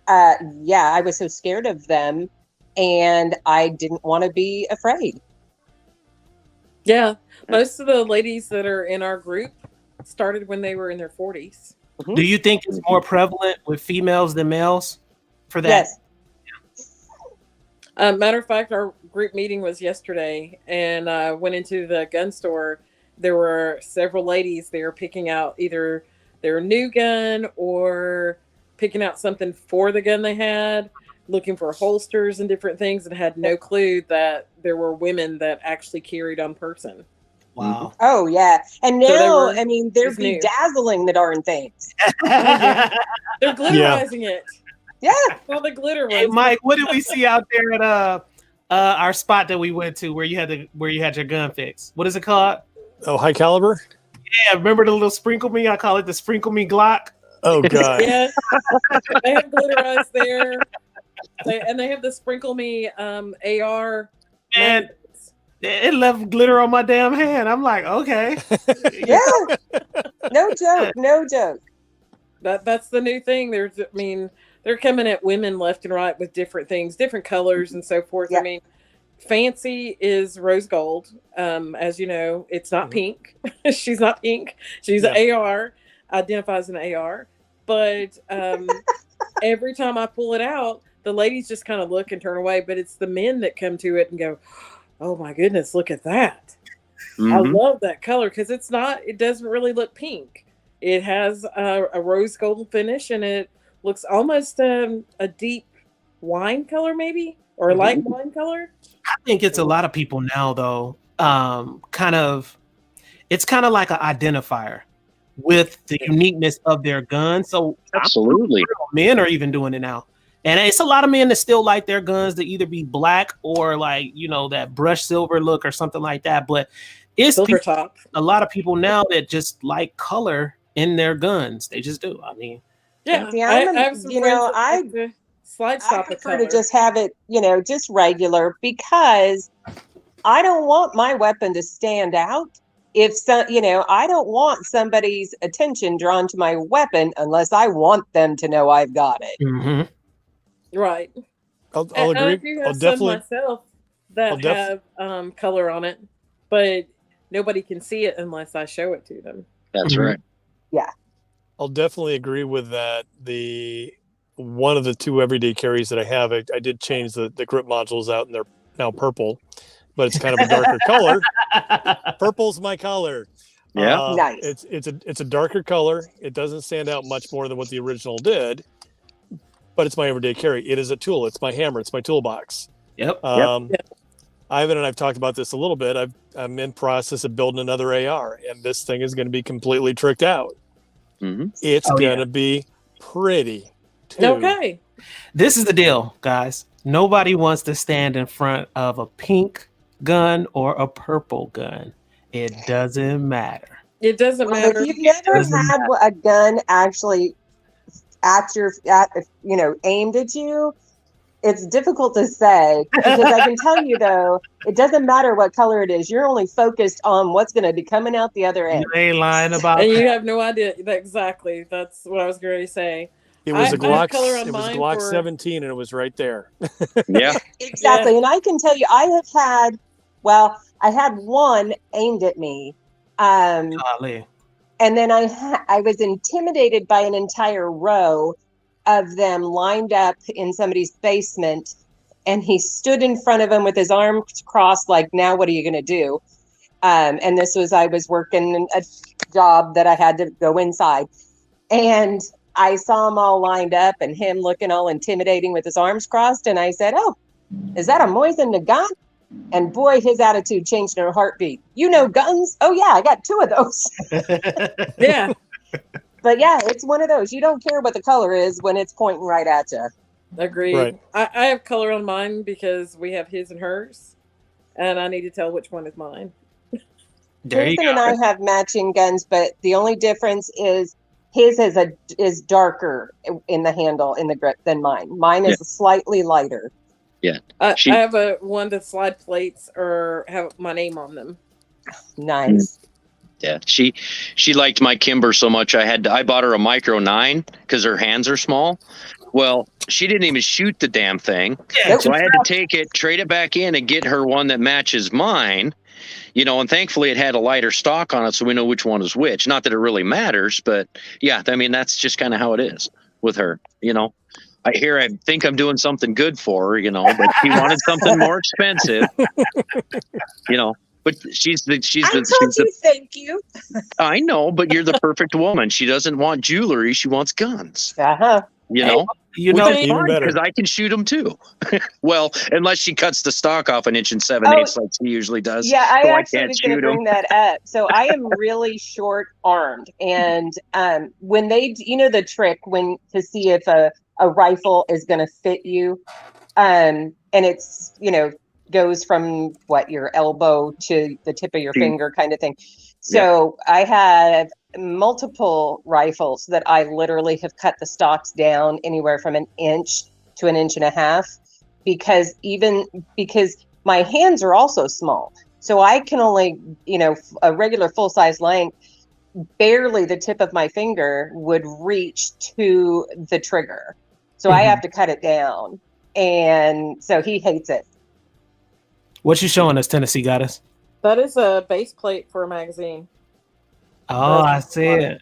S5: I was so scared of them and I didn't want to be afraid.
S2: Yeah. Most of the ladies that are in our group started when they were in their 40s.
S1: Do you think it's more prevalent with females than males for that?
S5: Yes.
S2: Matter of fact, our group meeting was yesterday, and I went into the gun store. There were several ladies there picking out either their new gun or picking out something for the gun they had, looking for holsters and different things, and had no clue that there were women that actually carried on person.
S1: Wow.
S5: Oh, yeah. And now, they're bedazzling the darn things.
S2: They're glitterizing it.
S5: Yeah.
S2: All the glitter ones.
S1: Hey, Mike, what did we see out there at our spot that we went to where you had your gun fixed? What is it called?
S6: Oh, High Caliber?
S1: Yeah, remember the little sprinkle me? I call it the sprinkle me Glock.
S6: Oh, God.
S2: Yeah. They have glitterized there. They have the sprinkle me AR.
S1: And it left glitter on my damn hand. I'm like, okay.
S5: Yeah. No joke.
S2: That's the new thing. They're coming at women left and right with different things, different colors and so forth. Yeah. Fancy is rose gold. As you know, it's not pink. She's not pink. She's an AR, identifies an AR. But every time I pull it out, the ladies just kind of look and turn away. But it's the men that come to it and go, oh my goodness, look at that. I love that color because it doesn't really look pink. It has a rose gold finish and it looks almost a deep wine color maybe, or a light wine color.
S1: I think it's a lot of people now though, it's kind of like an identifier with the uniqueness of their gun. So
S4: absolutely,
S1: men are even doing it now. And it's a lot of men that still like their guns to either be black or like, that brushed silver look or something like that. But it's a lot of people now that just like color in their guns. They just do.
S2: Yeah.
S5: I prefer to just have it, just regular because I don't want my weapon to stand out. I don't want somebody's attention drawn to my weapon unless I want them to know I've got it.
S1: Mm-hmm.
S2: Right.
S6: I'll agree.
S2: I do have some myself that have color on it, but nobody can see it unless I show it to them.
S4: That's right.
S5: Yeah.
S6: I'll definitely agree with that. One of the two everyday carries that I have, I did change the grip modules out and they're now purple, but it's kind of a darker color. Purple's my color.
S4: Yeah.
S5: Nice.
S6: It's a darker color. It doesn't stand out much more than what the original did. But it's my everyday carry. It is a tool. It's my hammer. It's my toolbox.
S1: Yep.
S6: Ivan and I've talked about this a little bit. I'm in process of building another AR, and this thing is going to be completely tricked out. It's going to be pretty, too.
S2: Okay.
S1: This is the deal, guys. Nobody wants to stand in front of a pink gun or a purple gun. It doesn't matter.
S2: It doesn't matter.
S5: If you've never had a gun actually aimed at you, it's difficult to say because I can tell you though, it doesn't matter what color it is. You're only focused on what's going to be coming out the other end.
S1: You ain't lying about
S2: and
S1: that.
S2: You have no idea exactly. That's what I was going to say.
S6: It was a Glock. It was a Glock 17, and it was right there.
S4: Yeah,
S5: exactly. Yeah. And I can tell you, I had one aimed at me. And then I was intimidated by an entire row of them lined up in somebody's basement. And he stood in front of them with his arms crossed, like, now what are you going to do? And I was working a job that I had to go inside. And I saw them all lined up and him looking all intimidating with his arms crossed. And I said, oh, is that a Mosin Nagant? And boy, his attitude changed in a heartbeat. You know guns? Oh yeah, I got 2 of those.
S2: Yeah.
S5: But yeah, it's one of those. You don't care what the color is when it's pointing right at you.
S2: Agreed.
S6: Right.
S2: I have color on mine because we have his and hers, and I need to tell which one is mine.
S5: Jason and I have matching guns, but the only difference is his is darker in the handle, in the grip, than mine. Mine is slightly lighter.
S4: Yeah.
S2: I have a one that slide plates or have my name on them.
S5: Nice.
S4: Yeah, she liked my Kimber so much. I bought her a Micro 9 because her hands are small. Well, she didn't even shoot the damn thing, so I had to take it, trade it back in, and get her one that matches mine. And thankfully it had a lighter stock on it, so we know which one is which. Not that it really matters, but yeah, I mean that's just kind of how it is with her. I think I'm doing something good for her, but she wanted something more expensive, But
S5: thank you.
S4: I know, but you're the perfect woman. She doesn't want jewelry; she wants guns.
S6: Even better
S4: because I can shoot them too. Well, unless she cuts the stock off 1 7/8 like she usually does.
S5: Yeah, I
S4: so
S5: actually was going to bring that up. So I am really short armed, and when they, the trick to see if a rifle is going to fit you, and it's goes from your elbow to the tip of your finger kind of thing. So I have multiple rifles that I literally have cut the stocks down anywhere from 1 inch to 1.5 inches because my hands are also small. So I can only, a regular full size length, barely the tip of my finger would reach to the trigger. So I have to cut it down. And so he hates it.
S1: What you showing us, Tennessee Goddess?
S2: That is a base plate for a magazine.
S1: Oh, I see it.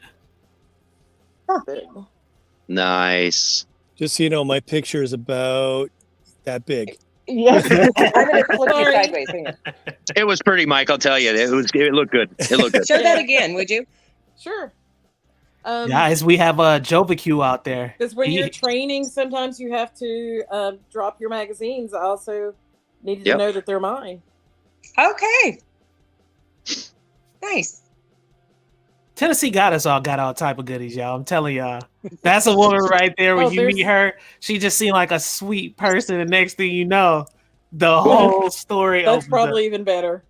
S4: Nice.
S6: Just so you know, my picture is about that big.
S5: Yes, I'm going to flip you sideways.
S4: It was pretty, Mike. I'll tell you, it looked good. It looked good.
S5: Show that again, would you?
S2: Sure.
S1: Guys, we have a Jovacue out there.
S2: Because when you're training, sometimes you have to drop your magazines. I also needed to know that they're mine.
S5: Okay. Nice.
S1: Tennessee got all type of goodies, y'all. I'm telling y'all. That's a woman right there. When you meet her, she just seemed like a sweet person. And next thing you know, the whole story.
S2: That's probably even better.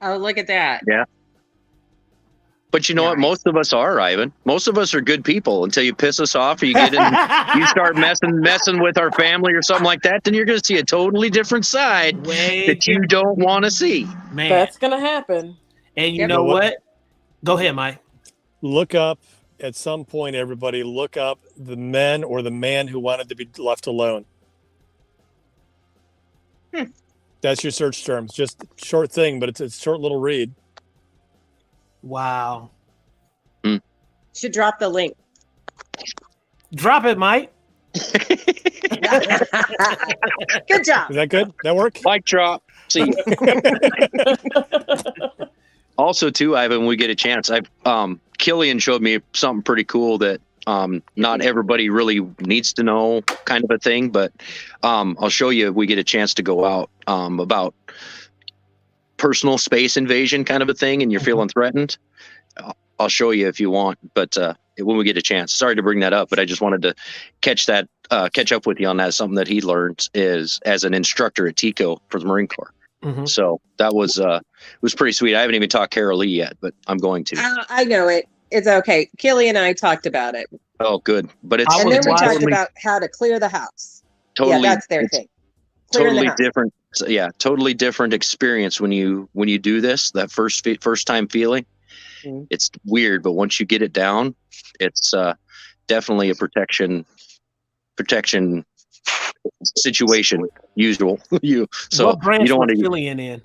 S5: Oh, look at that.
S4: Yeah. But you know what? Most of us are, Ivan. Most of us are good people until you piss us off or you get in, you start messing with our family or something like that. Then you're going to see a totally different side that you don't want to see.
S2: Man, that's going to happen.
S1: And you know what? Go ahead, Mike.
S6: Look up at some point, everybody. Look up the men or the man who wanted to be left alone. That's your search terms. Just a short thing, but it's a short little read.
S1: Wow.
S5: Should drop the link.
S1: Drop it, Mike.
S5: Good job.
S6: Is that good? That work?
S4: Mic drop. See. Also, too, Ivan, when we get a chance, Killian showed me something pretty cool that not everybody really needs to know, kind of a thing. But I'll show you if we get a chance to go out about personal space invasion kind of a thing and you're feeling threatened. I'll show you if you want, but when we get a chance. Sorry to bring that up, but I just wanted to catch up with you on that. Something that he learned is as an instructor at TICO for the Marine Corps. So that was pretty sweet. I haven't even talked Carol Lee yet, but I'm going to.
S5: I know it. It's okay. Kelly and I talked about it.
S4: Oh, good. But it's
S5: and then we talked about how to clear the house.
S4: Totally,
S5: yeah, that's their thing.
S4: Totally different. Yeah, totally different experience when you do this. That first time feeling, it's weird, but once you get it down, it's definitely a protection situation. Usual.
S1: What branch you don't want to Killian in?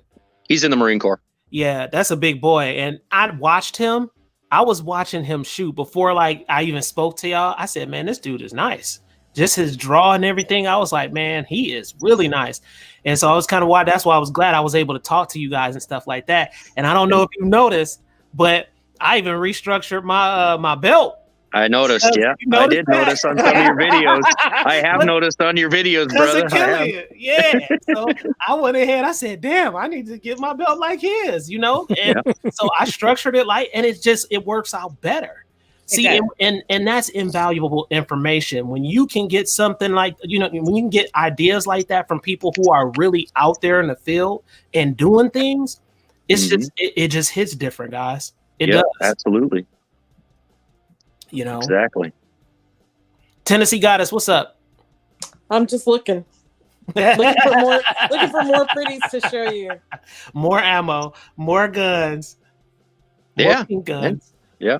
S4: He's in the Marine Corps.
S1: Yeah, that's a big boy, and I watched him. I was watching him shoot before, I even spoke to y'all. I said, "Man, this dude is nice." Just his draw and everything. I was like, "Man, he is really nice." And so I was kind of that's why I was glad I was able to talk to you guys and stuff like that. And I don't know if you noticed, but I even restructured my my belt.
S4: I noticed. Yeah, I did notice on some of your videos. I have noticed on your videos, brother.
S1: Yeah. So I went ahead. I said, "Damn, I need to get my belt like his," you know. And so I structured it and it works out better. See, and that's invaluable information when you can get something like, when you can get ideas like that from people who are really out there in the field and doing things. It's just it just hits different, guys. It does.
S4: Absolutely. Exactly.
S1: Tennessee Goddess, what's up?
S2: I'm just looking for more pretties to show you.
S1: More ammo, more guns.
S4: More guns. Yeah.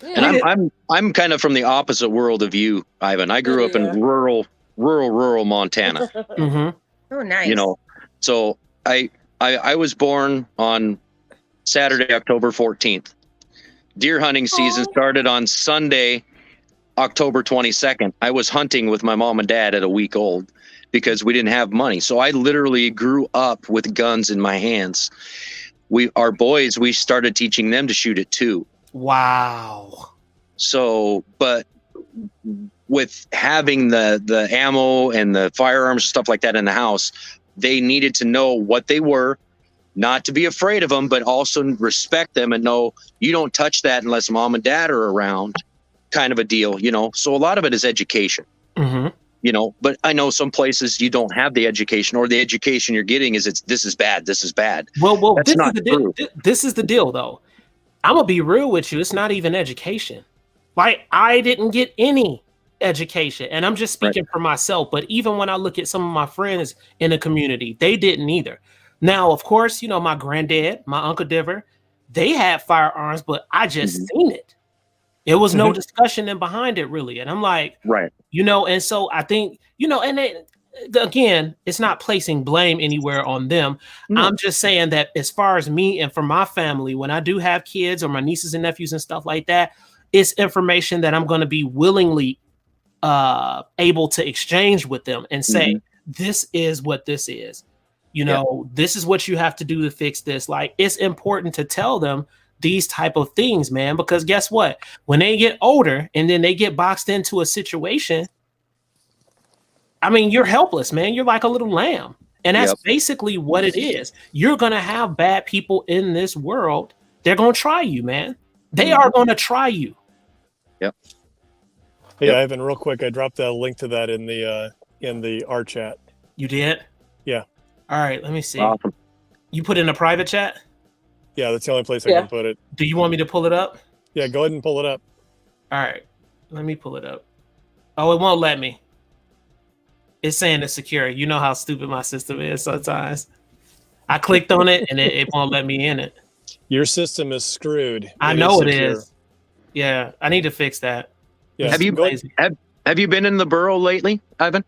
S4: And I'm kind of from the opposite world of you, Ivan. I grew up in rural Montana.
S5: Oh, nice.
S4: So I was born on Saturday, October 14th. Deer hunting season started on Sunday, October 22nd. I was hunting with my mom and dad at a week old because we didn't have money. So I literally grew up with guns in my hands. Our boys, we started teaching them to shoot it too.
S1: Wow.
S4: So, but with having the ammo and the firearms and stuff like that in the house, they needed to know what they were, not to be afraid of them, but also respect them and know you don't touch that unless mom and dad are around, kind of a deal, So a lot of it is education, but I know some places you don't have the education, or the education you're getting is this is bad. This is bad.
S1: Well, that's not true. This is the deal though. I'm gonna be real with you. It's not even education. Like, I didn't get any education, and I'm just speaking for myself. But even when I look at some of my friends in the community, they didn't either. Now, of course, my granddad, my Uncle Diver, they had firearms, but I just seen it. There was no discussion in behind it, really. And I'm like, and so I think, again, it's not placing blame anywhere on them. I'm just saying that as far as me and for my family, when I do have kids or my nieces and nephews and stuff like that, it's information that I'm going to be willingly able to exchange with them and say, this is what this is. This is what you have to do to fix this. Like, it's important to tell them these type of things, man, because guess what? When they get older and then they get boxed into a situation, I mean, you're helpless, man. You're like a little lamb. And that's basically what it is. You're going to have bad people in this world. They're going to try you, man. They are going to try you.
S4: Yep.
S6: Hey, Ivan, real quick, I dropped a link to that in the R chat.
S1: You did?
S6: Yeah.
S1: All right, let me see.
S4: Awesome.
S1: You put it in a private chat?
S6: Yeah, that's the only place I can put it.
S1: Do you want me to pull it up?
S6: Yeah, go ahead and pull it up.
S1: All right, let me pull it up. Oh, it won't let me. It's saying it's secure. You know how stupid my system is sometimes. I clicked on it and it won't let me in it.
S6: Your system is screwed.
S1: I know it is. Yeah, I need to fix that.
S4: Yeah. Have you been in the borough lately, Ivan?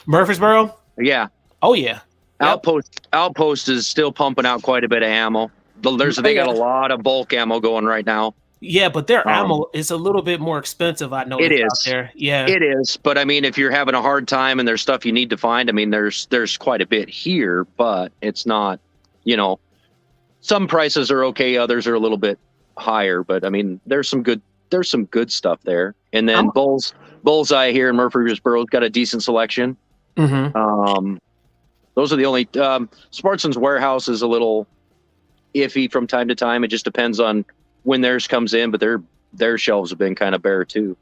S1: Murfreesboro?
S4: Yeah.
S1: Oh yeah.
S4: Outpost is still pumping out quite a bit of ammo. They got a lot of bulk ammo going right now.
S1: Yeah, but their ammo is a little bit more expensive, I know.
S4: It is
S1: out there. Yeah,
S4: it is. But I mean, if you're having a hard time and there's stuff you need to find, I mean, there's quite a bit here, but it's not. Some prices are okay, others are a little bit higher. But I mean, there's some good stuff there. And then Bullseye here in Murfreesboro's got a decent selection. Those are the only. Sportsman's Warehouse is a little iffy from time to time. It just depends on when theirs comes in, but their shelves have been kind of bare too.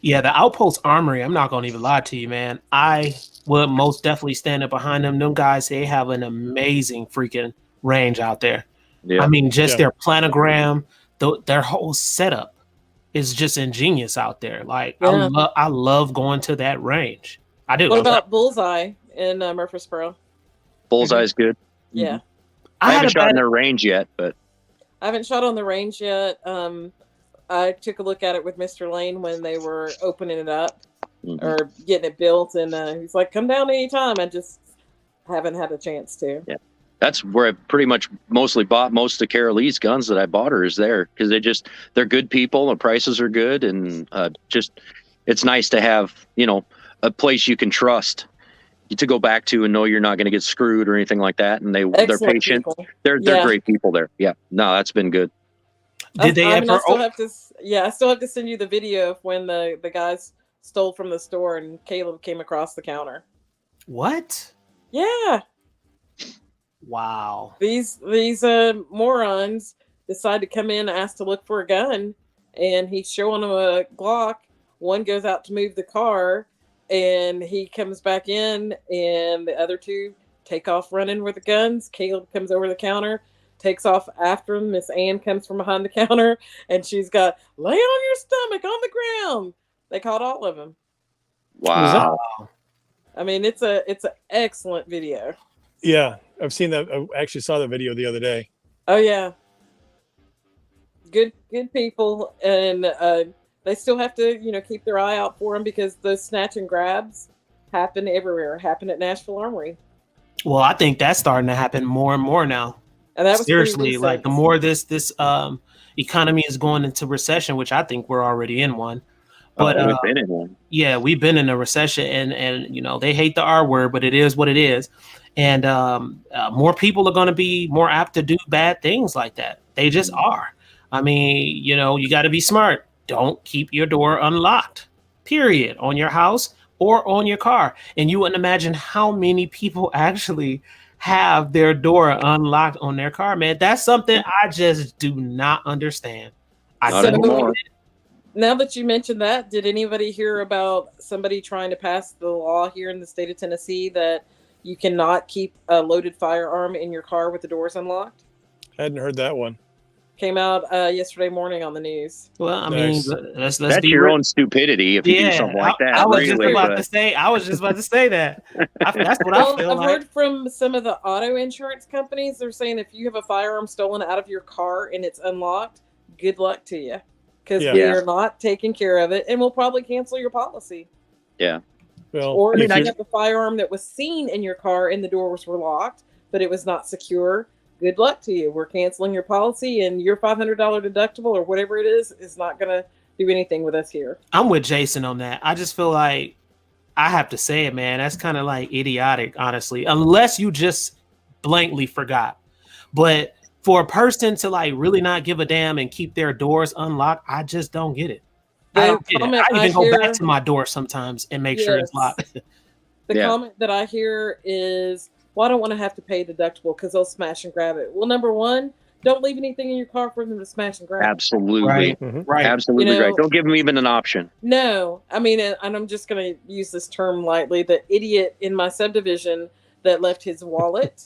S1: Yeah, the Outpost Armory, I'm not going to even lie to you, man. I would most definitely stand up behind them. Them guys, they have an amazing freaking range out there. Yeah. I mean, just their planogram, their whole setup is just ingenious out there. Like, I love going to that range. I do.
S2: What about Bullseye in Murfreesboro?
S4: Bullseye's good.
S2: Yeah.
S4: I haven't shot in their range yet, but
S2: I haven't shot on the range yet. I took a look at it with Mr. Lane when they were opening it up or getting it built, and he's like, "Come down anytime." I just haven't had a chance to.
S4: Yeah, that's where I pretty much mostly bought most of Carol Lee's guns that I bought her is there because they're good people, the prices are good, and it's nice to have a place you can trust to go back to and know you're not going to get screwed or anything like that. And they're patient. People. They're great people there. Yeah. No, that's been good.
S1: Did they ever?
S2: I still have to. Yeah, I still have to send you the video of when the guys stole from the store and Caleb came across the counter.
S1: What?
S2: Yeah.
S1: Wow.
S2: These morons decide to come in, ask to look for a gun, and he's showing them a Glock. One goes out to move the car, and he comes back in, and the other two take off running with the guns. Caleb comes over the counter, takes off after him. Miss Ann comes from behind the counter, and she's got, lay on your stomach on the ground. They caught all of them.
S4: Wow.
S2: I mean, it's an excellent video.
S6: Yeah, I've seen that. I actually saw the video the other day.
S2: Oh yeah, good people, and they still have to keep their eye out for them because those snatch and grabs happen everywhere. Happen at Nashville Armory.
S1: Well, I think that's starting to happen more and more now.
S2: And that was
S1: seriously, like the more this economy is going into recession, which I think we're already in one. But
S4: we've been in one.
S1: Yeah, we've been in a recession, and they hate the R word, but it is what it is. And more people are going to be more apt to do bad things like that. They just are. I mean, you got to be smart. Don't keep your door unlocked, period, on your house or on your car. And you wouldn't imagine how many people actually have their door unlocked on their car, man. That's something I just do not understand.
S2: Now that you mentioned that, did anybody hear about somebody trying to pass the law here in the state of Tennessee that you cannot keep a loaded firearm in your car with the doors unlocked?
S6: I hadn't heard that one.
S2: Came out yesterday morning on the news.
S1: Well, I mean, let's
S4: that's
S1: be
S4: your own stupidity if you do something like that.
S1: I was just about to say that. That's what I feel
S2: I've
S1: like.
S2: heard from some of the auto insurance companies. They're saying if you have a firearm stolen out of your car and it's unlocked, good luck to you, because we are not taking care of it, and we'll probably cancel your policy.
S4: Yeah.
S6: Well,
S2: or if you have a firearm that was seen in your car and the doors were locked, but it was not secure, good luck to you. We're canceling your policy, and your $500 deductible or whatever it is not going to do anything with us here.
S1: I'm with Jason on that. I just feel like I have to say it, man. That's kind of like idiotic, honestly, unless you just blankly forgot. But for a person to like really not give a damn and keep their doors unlocked, I just don't get it. I don't get it. I even go back to my door sometimes and make sure it's locked.
S2: The comment that I hear is, well, I don't want to have to pay deductible because they'll smash and grab it. Well, number one, don't leave anything in your car for them to smash and grab.
S4: Absolutely.
S1: Right. Right.
S4: Absolutely right. Don't give them even an option.
S2: No. I mean, and I'm just going to use this term lightly, the idiot in my subdivision that left his wallet,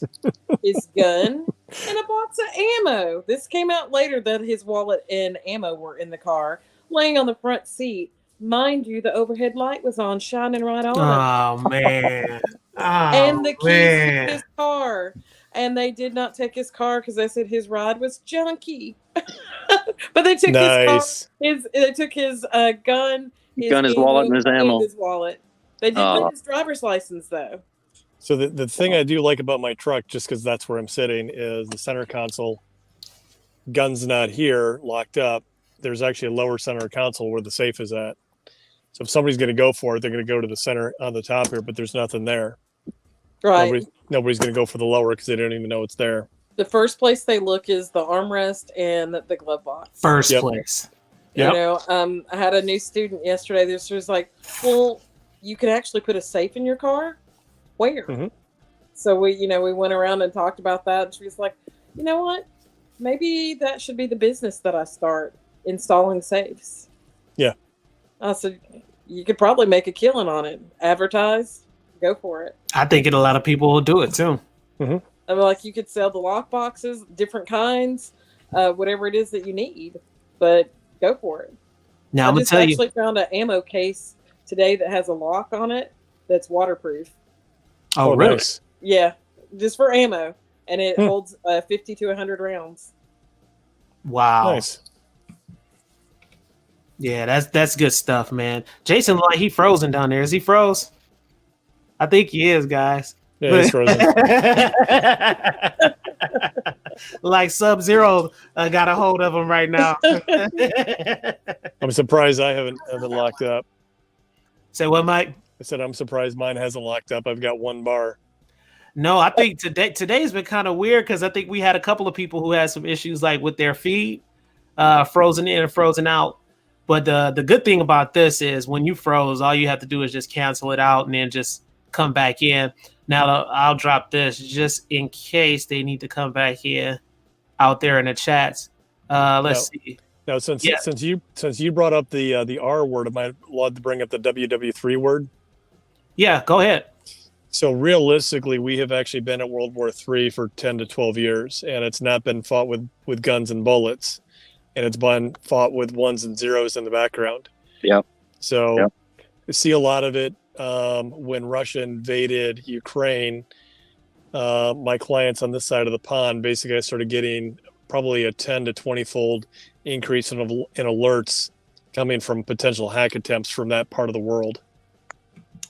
S2: his gun, and a box of ammo. This came out later that his wallet and ammo were in the car, laying on the front seat. Mind you, the overhead light was on, shining right on him.
S1: Oh, man.
S2: And the keys to his car. And they did not take his car because they said his ride was junky. But they took his car, they took his gun,
S4: his wallet, and his ammo.
S2: His wallet. They didn't take his driver's license, though.
S6: So the thing I do like about my truck, just because that's where I'm sitting, is the center console. Gun's not here, locked up. There's actually a lower center console where the safe is at. So if somebody's going to go for it, they're going to go to the center on the top here, but there's nothing there.
S2: Right.
S6: Nobody's going to go for the lower because they don't even know it's there.
S2: The first place they look is the armrest and the glove box.
S1: First place.
S2: Yep. I had a new student yesterday. This was like, well, you can actually put a safe in your car. Where? Mm-hmm. So we went around and talked about that. And she was like, you know what? Maybe that should be the business that I start, installing safes.
S6: Yeah.
S2: I said, you could probably make a killing on it. Advertise, go for it.
S1: I think a lot of people will do it too.
S6: Mm-hmm.
S2: I mean, like you could sell the lock boxes, different kinds, whatever it is that you need, but go for it.
S1: Now,
S2: I actually found an ammo case today that has a lock on it that's waterproof.
S1: Oh, really?
S6: Nice.
S2: Yeah, just for ammo. And it holds 50 to 100 rounds.
S1: Wow.
S6: Nice.
S1: Yeah, that's good stuff, man. Jason, like he frozen down there. Is he froze? I think he is, guys.
S6: Yeah, he's frozen.
S1: Like Sub-Zero got a hold of him right now.
S6: I'm surprised I haven't locked up.
S1: Say what, Mike?
S6: I said I'm surprised mine hasn't locked up. I've got one bar.
S1: No, I think today's been kind of weird because I think we had a couple of people who had some issues like with their feed. frozen in and frozen out. But the good thing about this is when you froze, all you have to do is just cancel it out and then just come back in. Now I'll drop this just in case they need to come back in out there in the chats. Let's see.
S6: Now, since you brought up the R word, am I allowed to bring up the WW3 word?
S1: Yeah, go ahead.
S6: So realistically, we have actually been at World War III for 10 to 12 years, and it's not been fought with guns and bullets, and it's been fought with ones and zeros in the background.
S4: Yep.
S6: So you see a lot of it when Russia invaded Ukraine. My clients on this side of the pond, basically I started getting probably a 10 to 20-fold increase in alerts coming from potential hack attempts from that part of the world.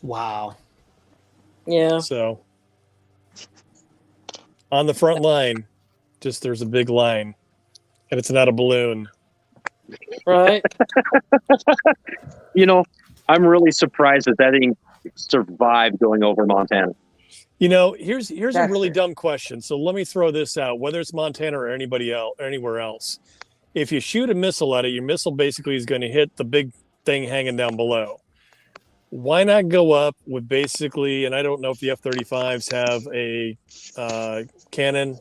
S1: Wow.
S2: Yeah.
S6: So on the front line, just there's a big line, and it's not a balloon.
S2: Right.
S4: I'm really surprised that thing survived going over Montana.
S6: Here's a really dumb question. So let me throw this out, whether it's Montana or anybody else, or anywhere else. If you shoot a missile at it, your missile basically is going to hit the big thing hanging down below. Why not go up with basically, and I don't know if the F-35s have a cannon,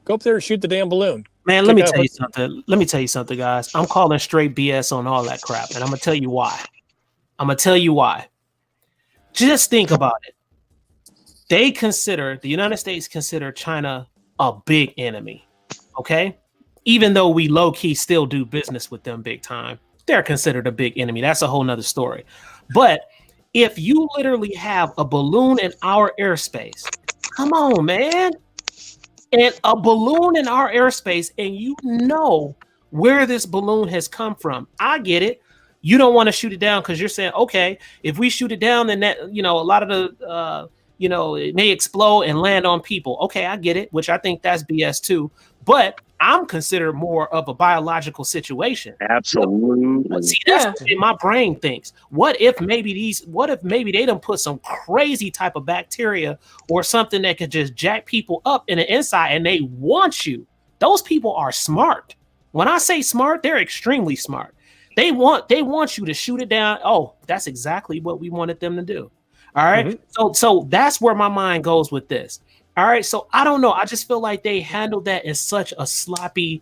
S6: go up there and shoot the damn balloon.
S1: Man, let me tell you something. Let me tell you something, guys. I'm calling straight BS on all that crap, and I'm going to tell you why. Just think about it. The United States consider China a big enemy, okay? Even though we low-key still do business with them big time, they're considered a big enemy. That's a whole nother story. But if you literally have a balloon in our airspace, come on, man. And a balloon in our airspace, and you know where this balloon has come from. I get it. You don't want to shoot it down because you're saying, okay, if we shoot it down, then that, a lot of the, it may explode and land on people. Okay, I get it, which I think that's BS too. But I'm considered more of a biological situation.
S4: Absolutely.
S1: But see, that's what my brain thinks. What if maybe they done put some crazy type of bacteria or something that could just jack people up in the inside and they want you? Those people are smart. When I say smart, they're extremely smart. They want you to shoot it down. Oh, that's exactly what we wanted them to do. All right. Mm-hmm. So that's where my mind goes with this. All right. So I don't know. I just feel like they handled that in such a sloppy,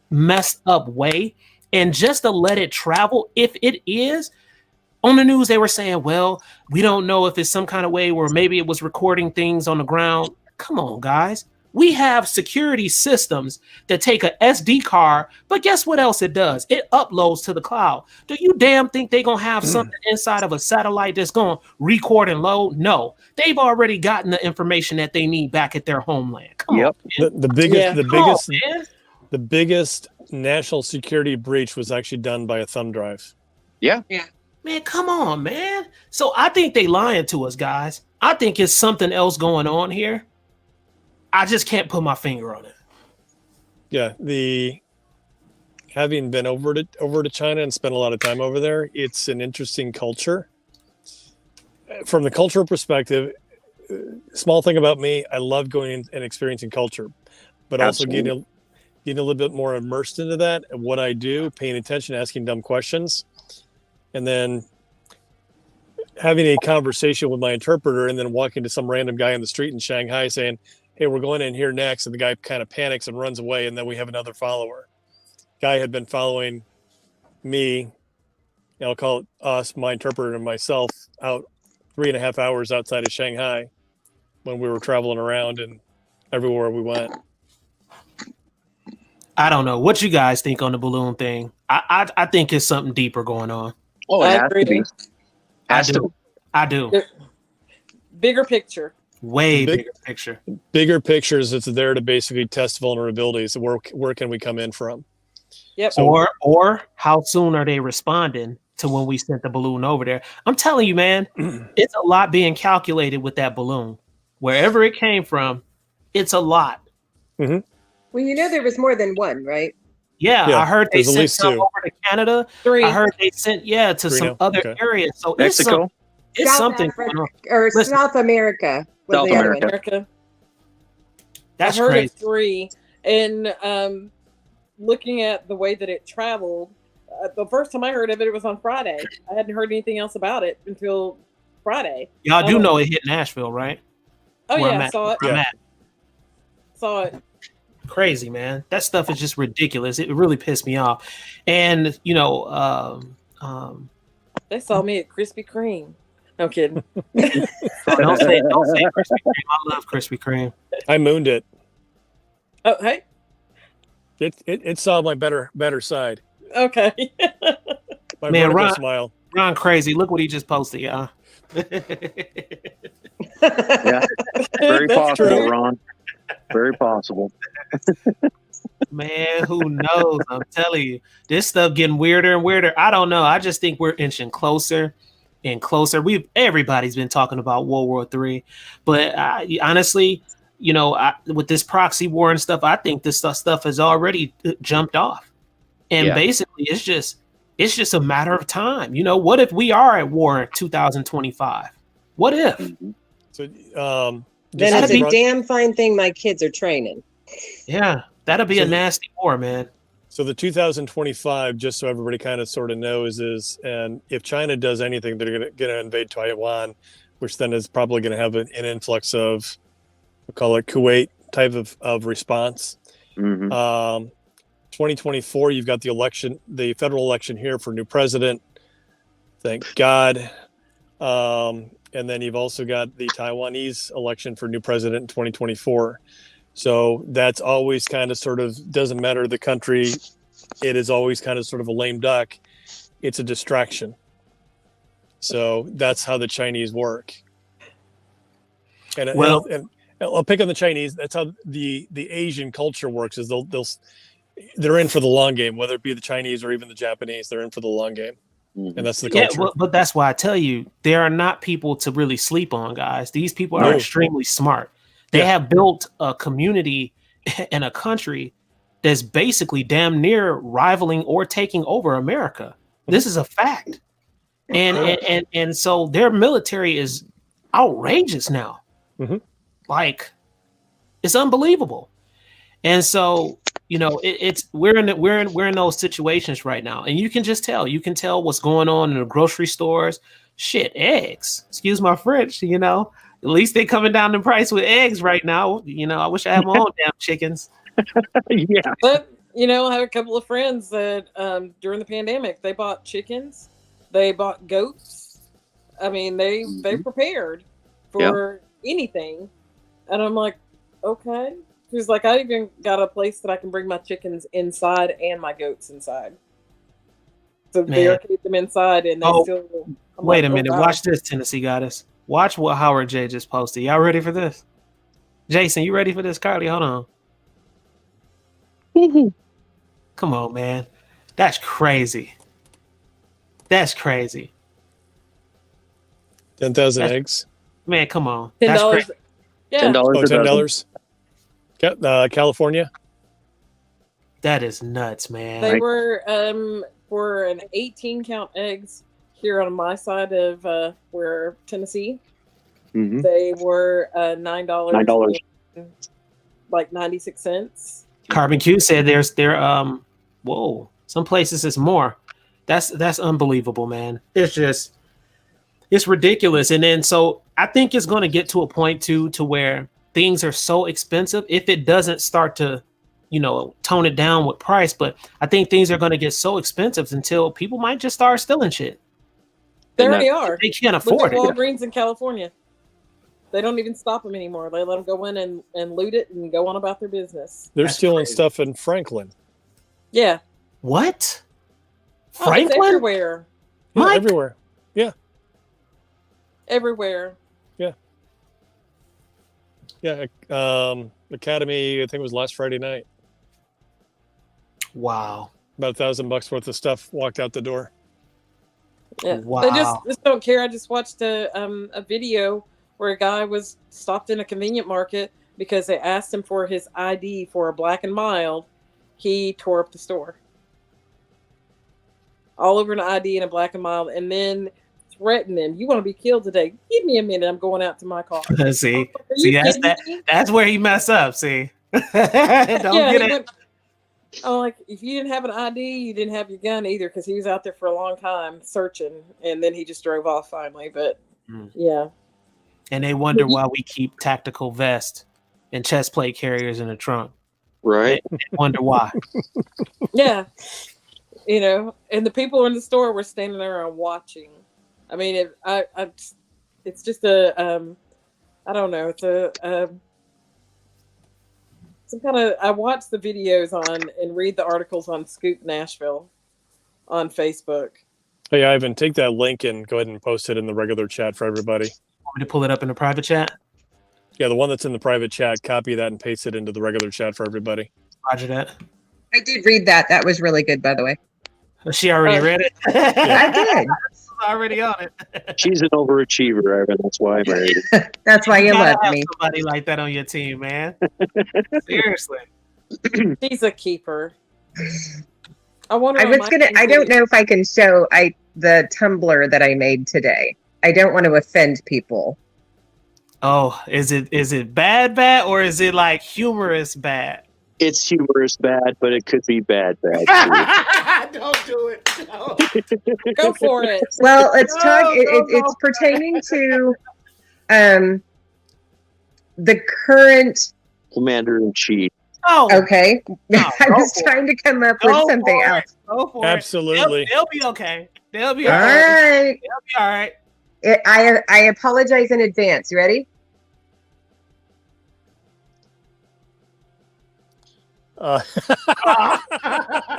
S1: messed up way. And just to let it travel, if it is on the news, they were saying, well, we don't know if it's some kind of way where maybe it was recording things on the ground. Come on, guys. We have security systems that take a SD card, but guess what else it does? It uploads to the cloud. Do you damn think they're going to have something inside of a satellite that's going to record and load? No, they've already gotten the information that they need back at their homeland. Come on, man.
S6: The biggest national security breach was actually done by a thumb drive.
S4: Yeah.
S1: Man, come on, man. So I think they lying to us, guys. I think it's something else going on here. I just can't put my finger on it.
S6: Yeah, having been over to China and spent a lot of time over there, it's an interesting culture. From the cultural perspective, small thing about me, I love going in and experiencing culture, but
S4: Absolutely.
S6: also getting a little bit more immersed into that and what I do, paying attention, asking dumb questions, and then having a conversation with my interpreter, and then walking to some random guy in the street in Shanghai saying, hey, we're going in here next. And the guy kind of panics and runs away. And then we have another follower. Guy had been following me, I'll call it us, my interpreter and myself, out 3.5 hours outside of Shanghai when we were traveling around and everywhere we went.
S1: I don't know what you guys think on the balloon thing. I think it's something deeper going on.
S4: Oh, it has to be.
S1: I do.
S2: Bigger picture.
S1: Bigger picture.
S6: Bigger pictures. It's there to basically test vulnerabilities. Where can we come in from?
S2: Yep.
S1: So, or how soon are they responding to when we sent the balloon over there? I'm telling you, man, it's a lot being calculated with that balloon. Wherever it came from, it's a lot.
S6: Mm-hmm.
S7: Well, there was more than one, right?
S1: Yeah, I heard they sent some over to Canada.
S2: 3.
S1: I heard they sent to some other areas. So
S4: Mexico.
S1: It's something going on.
S7: Or South America.
S4: South America.
S2: America.
S1: That's
S2: I heard
S1: crazy.
S2: of 3, and looking at the way that it traveled, the first time I heard of it, it was on Friday. I hadn't heard anything else about it until Friday.
S1: Y'all do know it hit Nashville, right?
S2: Oh, yeah, I saw it.
S1: Yeah.
S2: Saw it.
S1: Crazy, man. That stuff is just ridiculous. It really pissed me off. And, you know,
S2: they saw me at Krispy Kreme. No kidding.
S1: don't say Krispy Kreme. I love Krispy Kreme.
S6: I mooned it.
S2: Oh, hey.
S6: It saw my better side.
S2: Okay.
S6: My
S1: man,
S6: vertical smile.
S1: Ron crazy. Look what he just posted, y'all.
S4: Yeah, very possible, Ron. Very possible.
S1: Man, who knows? I'm telling you, this stuff getting weirder and weirder. I don't know. I just think we're inching closer and closer. Everybody's been talking about World War III, but honestly, you know, with this proxy war and stuff, I think this stuff has already jumped off, and basically, it's just a matter of time. You know, what if we are at war in 2025? What if?
S5: So, then it's a damn fine thing my kids are training.
S1: Yeah, that'll be a nasty war, man.
S6: So the 2025, just so everybody kind of sort of knows, and if China does anything, they're going to invade Taiwan, which then is probably going to have an influx of, we'll call it Kuwait type of response. 2024, you've got the election, the federal election here for new president. Thank God. And then you've also got the Taiwanese election for new president in 2024. So that's always kind of sort of, doesn't matter the country, it is always kind of sort of a lame duck. It's a distraction. So that's how the Chinese work. And I'll pick on the Chinese. That's how the Asian culture works. Is they're in for the long game, whether it be the Chinese or even the Japanese. They're in for the long game. And that's the culture.
S1: Yeah, but that's why I tell you, there are not people to really sleep on, guys. These people are extremely smart. They have built a community and a country that's basically damn near rivaling or taking over America. This is a fact. And so their military is outrageous now. Like, it's unbelievable. And so, you know, we're in those situations right now, and you can tell what's going on in the grocery stores. Shit, eggs. Excuse my French. You know, at least they're coming down in price with eggs right now. You know, I wish I had my own damn chickens.
S4: Yeah,
S2: but you know, I have a couple of friends that during the pandemic they bought chickens, they bought goats. I mean, they prepared for anything, and I'm like, okay. He's like, I even got a place that I can bring my chickens inside and my goats inside. So barricade them inside, and they still.
S1: Wait a minute! Wow. Watch this, Tennessee Goddess. Watch what Howard J just posted. Y'all ready for this? Jason, you ready for this? Carly, hold on. Come on, man. That's crazy. That's crazy.
S6: 10,000 eggs.
S1: Man, come on.
S2: $10. Yeah.
S4: $10.
S6: Oh, $10. California.
S1: That is nuts, man.
S2: They were for an 18 count eggs here on my side of where Tennessee. They were $9. Like 96 cents.
S1: Carbon Q said they're whoa, some places it's more. That's unbelievable, man. It's ridiculous. And then so I think it's going to get to a point to where things are so expensive, if it doesn't start to, you know, tone it down with price. But I think things are going to get so expensive until people might just start stealing shit.
S2: They already are.
S1: They can't afford it.
S2: Walgreens in California. They don't even stop them anymore. They let them go in and loot it and go on about their business.
S6: They're stealing stuff in Franklin.
S2: Yeah.
S1: What?
S2: Franklin? It's everywhere.
S6: Yeah, everywhere. Yeah.
S2: Everywhere.
S6: Yeah, Academy, I think it was last Friday night.
S1: Wow.
S6: About $1,000 worth of stuff walked out the door.
S2: Yeah.
S1: Wow.
S2: They just don't care. I just watched a video where a guy was stopped in a convenient market because they asked him for his ID for a Black and Mild. He tore up the store. All over an ID and a Black and Mild, and then threaten him. You want to be killed today? Give me a minute. I'm going out to my car.
S1: See, that's where he messed up. See, don't get it.
S2: Oh, like if you didn't have an ID, you didn't have your gun either, because he was out there for a long time searching, and then he just drove off finally. But yeah,
S1: and they wonder why we keep tactical vests and chest plate carriers in the trunk.
S4: Right?
S1: They wonder why.
S2: yeah, and the people in the store were standing there and watching. I mean, it's just a I don't know, it's a some kind of. I watch the videos on and read the articles on Scoop Nashville on Facebook.
S6: Hey, Ivan, take that link and go ahead and post it in the regular chat for everybody.
S1: Want me to pull it up in the private chat?
S6: Yeah, the one that's in the private chat, copy that and paste it into the regular chat for everybody.
S1: Roger that.
S7: I did read that. That was really good, by the way.
S1: She already read it?
S7: I did.
S1: Already on it.
S4: She's an overachiever, Ivan. That's why I married her.
S7: That's why you love
S1: have
S7: me.
S1: Somebody like that on your team, man. Seriously.
S2: She's a keeper. I don't
S7: know if I can show the Tumblr that I made today. I don't want to offend people.
S1: Oh, is it bad, or is it like humorous bad?
S4: It's humorous bad, but it could be bad.
S1: Don't do it. No.
S2: Go for it.
S7: Well, it's pertaining to the current
S4: Commander-in-Chief.
S1: Oh,
S7: okay.
S1: No,
S7: I was trying to come up with something else.
S1: Go for
S6: Absolutely.
S1: it. They'll be okay. They'll be
S7: all right.
S1: They'll be all right.
S7: I apologize in advance. You ready?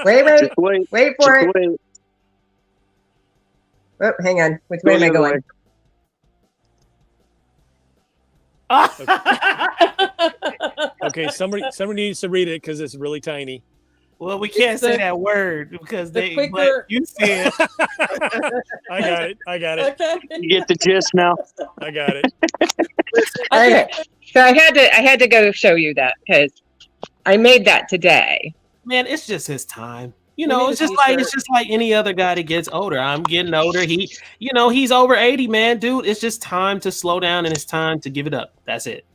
S7: Wait for it.
S4: Wait.
S7: Oh, hang on. Which way am I going?
S6: Okay, somebody needs to read it because it's really tiny.
S1: Well, we can't say that word because but you see it.
S6: I got it.
S2: Okay.
S4: You get the gist now.
S6: I got it.
S7: Okay. So I had to go show you that because I made that today.
S1: Man, it's just his time. It's just like any other guy that gets older. I'm getting older. He's over 80, man, dude. It's just time to slow down and it's time to give it up. That's it.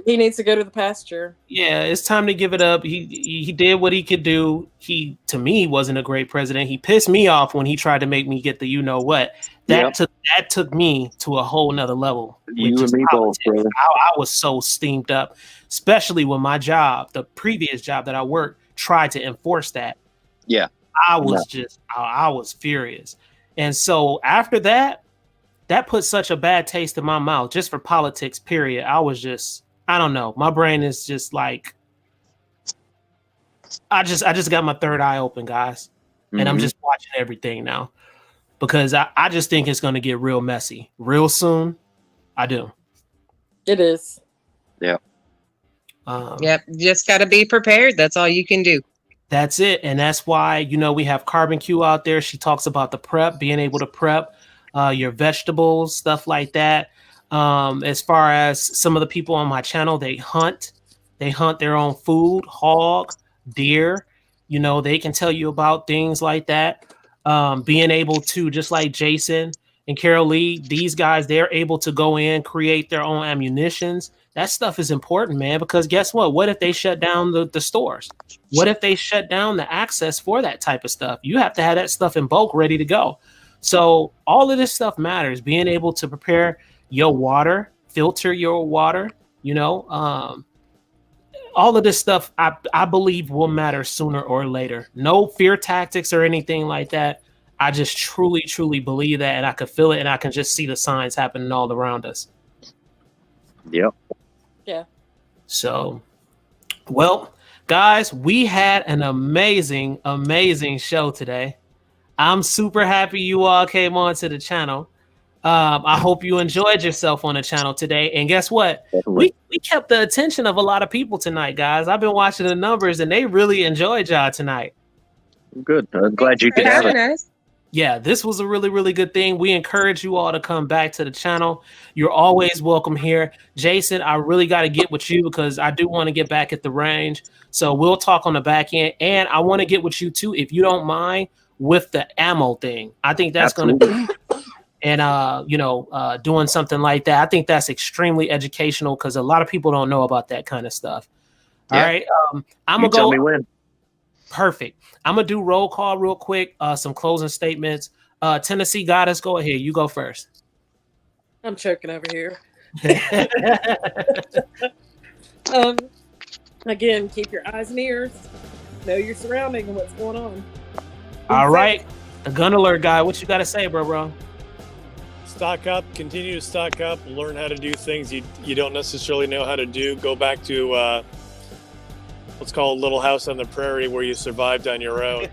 S2: He needs to go to the pasture.
S1: Yeah, it's time to give it up. He did what he could do. He, to me, wasn't a great president. He pissed me off when he tried to make me get the what. That took me to a whole nother level.
S4: You and me both, brother.
S1: I was so steamed up, especially when my job, the previous job that I worked, tried to enforce that.
S4: Yeah.
S1: I was furious. And so after that put such a bad taste in my mouth just for politics, period. I was just, I don't know. My brain is just like, I just got my third eye open, guys. And I'm just watching everything now because I just think it's going to get real messy real soon. I do.
S2: It is.
S4: Yeah.
S7: Yep. Just got to be prepared. That's all you can do.
S1: That's it. And that's why, we have Carbon Q out there. She talks about the prep, being able to prep your vegetables, stuff like that. As far as some of the people on my channel, they hunt their own food, hog, deer. They can tell you about things like that. Being able to, just like Jason and Carol Lee, these guys, they're able to go in, create their own ammunitions. That stuff is important, man, because guess what? What if they shut down the stores? What if they shut down the access for that type of stuff? You have to have that stuff in bulk ready to go. So all of this stuff matters. Being able to prepare your water, filter your water, all of this stuff, I believe will matter sooner or later. No fear tactics or anything like that. I just truly, truly believe that, and I can feel it, and I can just see the signs happening all around us.
S4: Yep.
S2: Yeah.
S1: So, well, guys, we had an amazing, amazing show today. I'm super happy you all came on to the channel. I hope you enjoyed yourself on the channel today. And guess what? We kept the attention of a lot of people tonight, guys. I've been watching the numbers, and they really enjoyed y'all tonight.
S4: Good. I'm glad you could have it.
S1: Yeah, this was a really, really good thing. We encourage you all to come back to the channel. You're always welcome here. Jason, I really got to get with you because I do want to get back at the range. So we'll talk on the back end. And I want to get with you too, if you don't mind, with the ammo thing. I think that's going to be, and, doing something like that. I think that's extremely educational because a lot of people don't know about that kind of stuff. All right. I'm going to go.
S4: Tell me when.
S1: Perfect. I'm gonna do roll call real quick. Some closing statements. Tennessee Goddess, go ahead. You go first.
S2: I'm choking over here. Again, keep your eyes and ears. Know your surrounding and what's going on.
S1: All right. The gun alert guy, what you got to say, bro?
S6: Stock up, continue to stock up, learn how to do things you don't necessarily know how to do. Go back to let's call it Little House on the Prairie, where you survived on your own.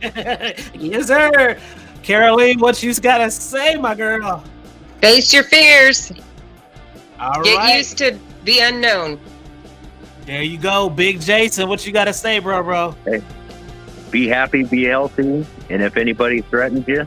S1: Yes, sir. Caroline, what you got to say, my girl?
S7: Face your fears.
S1: All
S7: Get
S1: right.
S7: used to the unknown.
S1: There you go. Big Jason, what you got to say, bro?
S4: Hey, be happy, be healthy, and if anybody threatens you,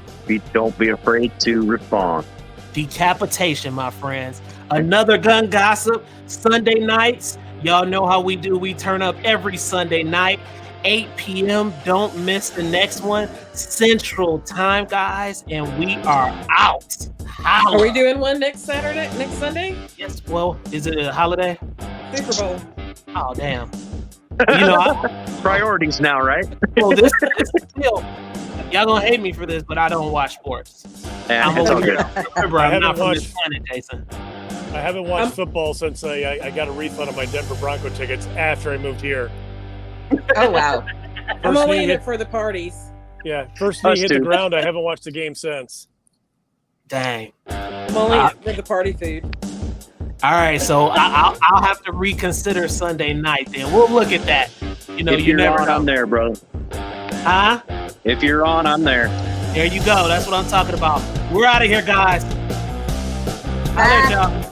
S4: don't be afraid to respond.
S1: Decapitation, my friends. Another gun gossip Sunday nights. Y'all know how we do. We turn up every Sunday night, 8 p.m. Don't miss the next one, Central Time, guys. And we are out. Holla.
S2: Are we doing one next Sunday?
S1: Yes. Well, is it a holiday?
S2: Super Bowl.
S1: Oh, damn. You know,
S4: priorities now, right?
S1: Well, this is still. Y'all gonna hate me for this, but I don't watch sports.
S4: Yeah,
S1: I'm over here. Remember, I'm not from this planet, Jason.
S6: I haven't watched football since I got a refund on my Denver Bronco tickets after I moved here.
S7: Oh, wow.
S2: I'm only in it for the parties.
S6: Yeah, first knee hit the ground. I haven't watched the game since.
S1: Dang.
S2: I'm only in it for the party food.
S1: All right, so I'll have to reconsider Sunday night. Then we'll look at that. You know,
S4: if
S1: you
S4: you're
S1: never
S4: on,
S1: know.
S4: I'm there, brother.
S1: Huh?
S4: If you're on, I'm there.
S1: There you go. That's what I'm talking about. We're out of here, guys. I'll let y'all.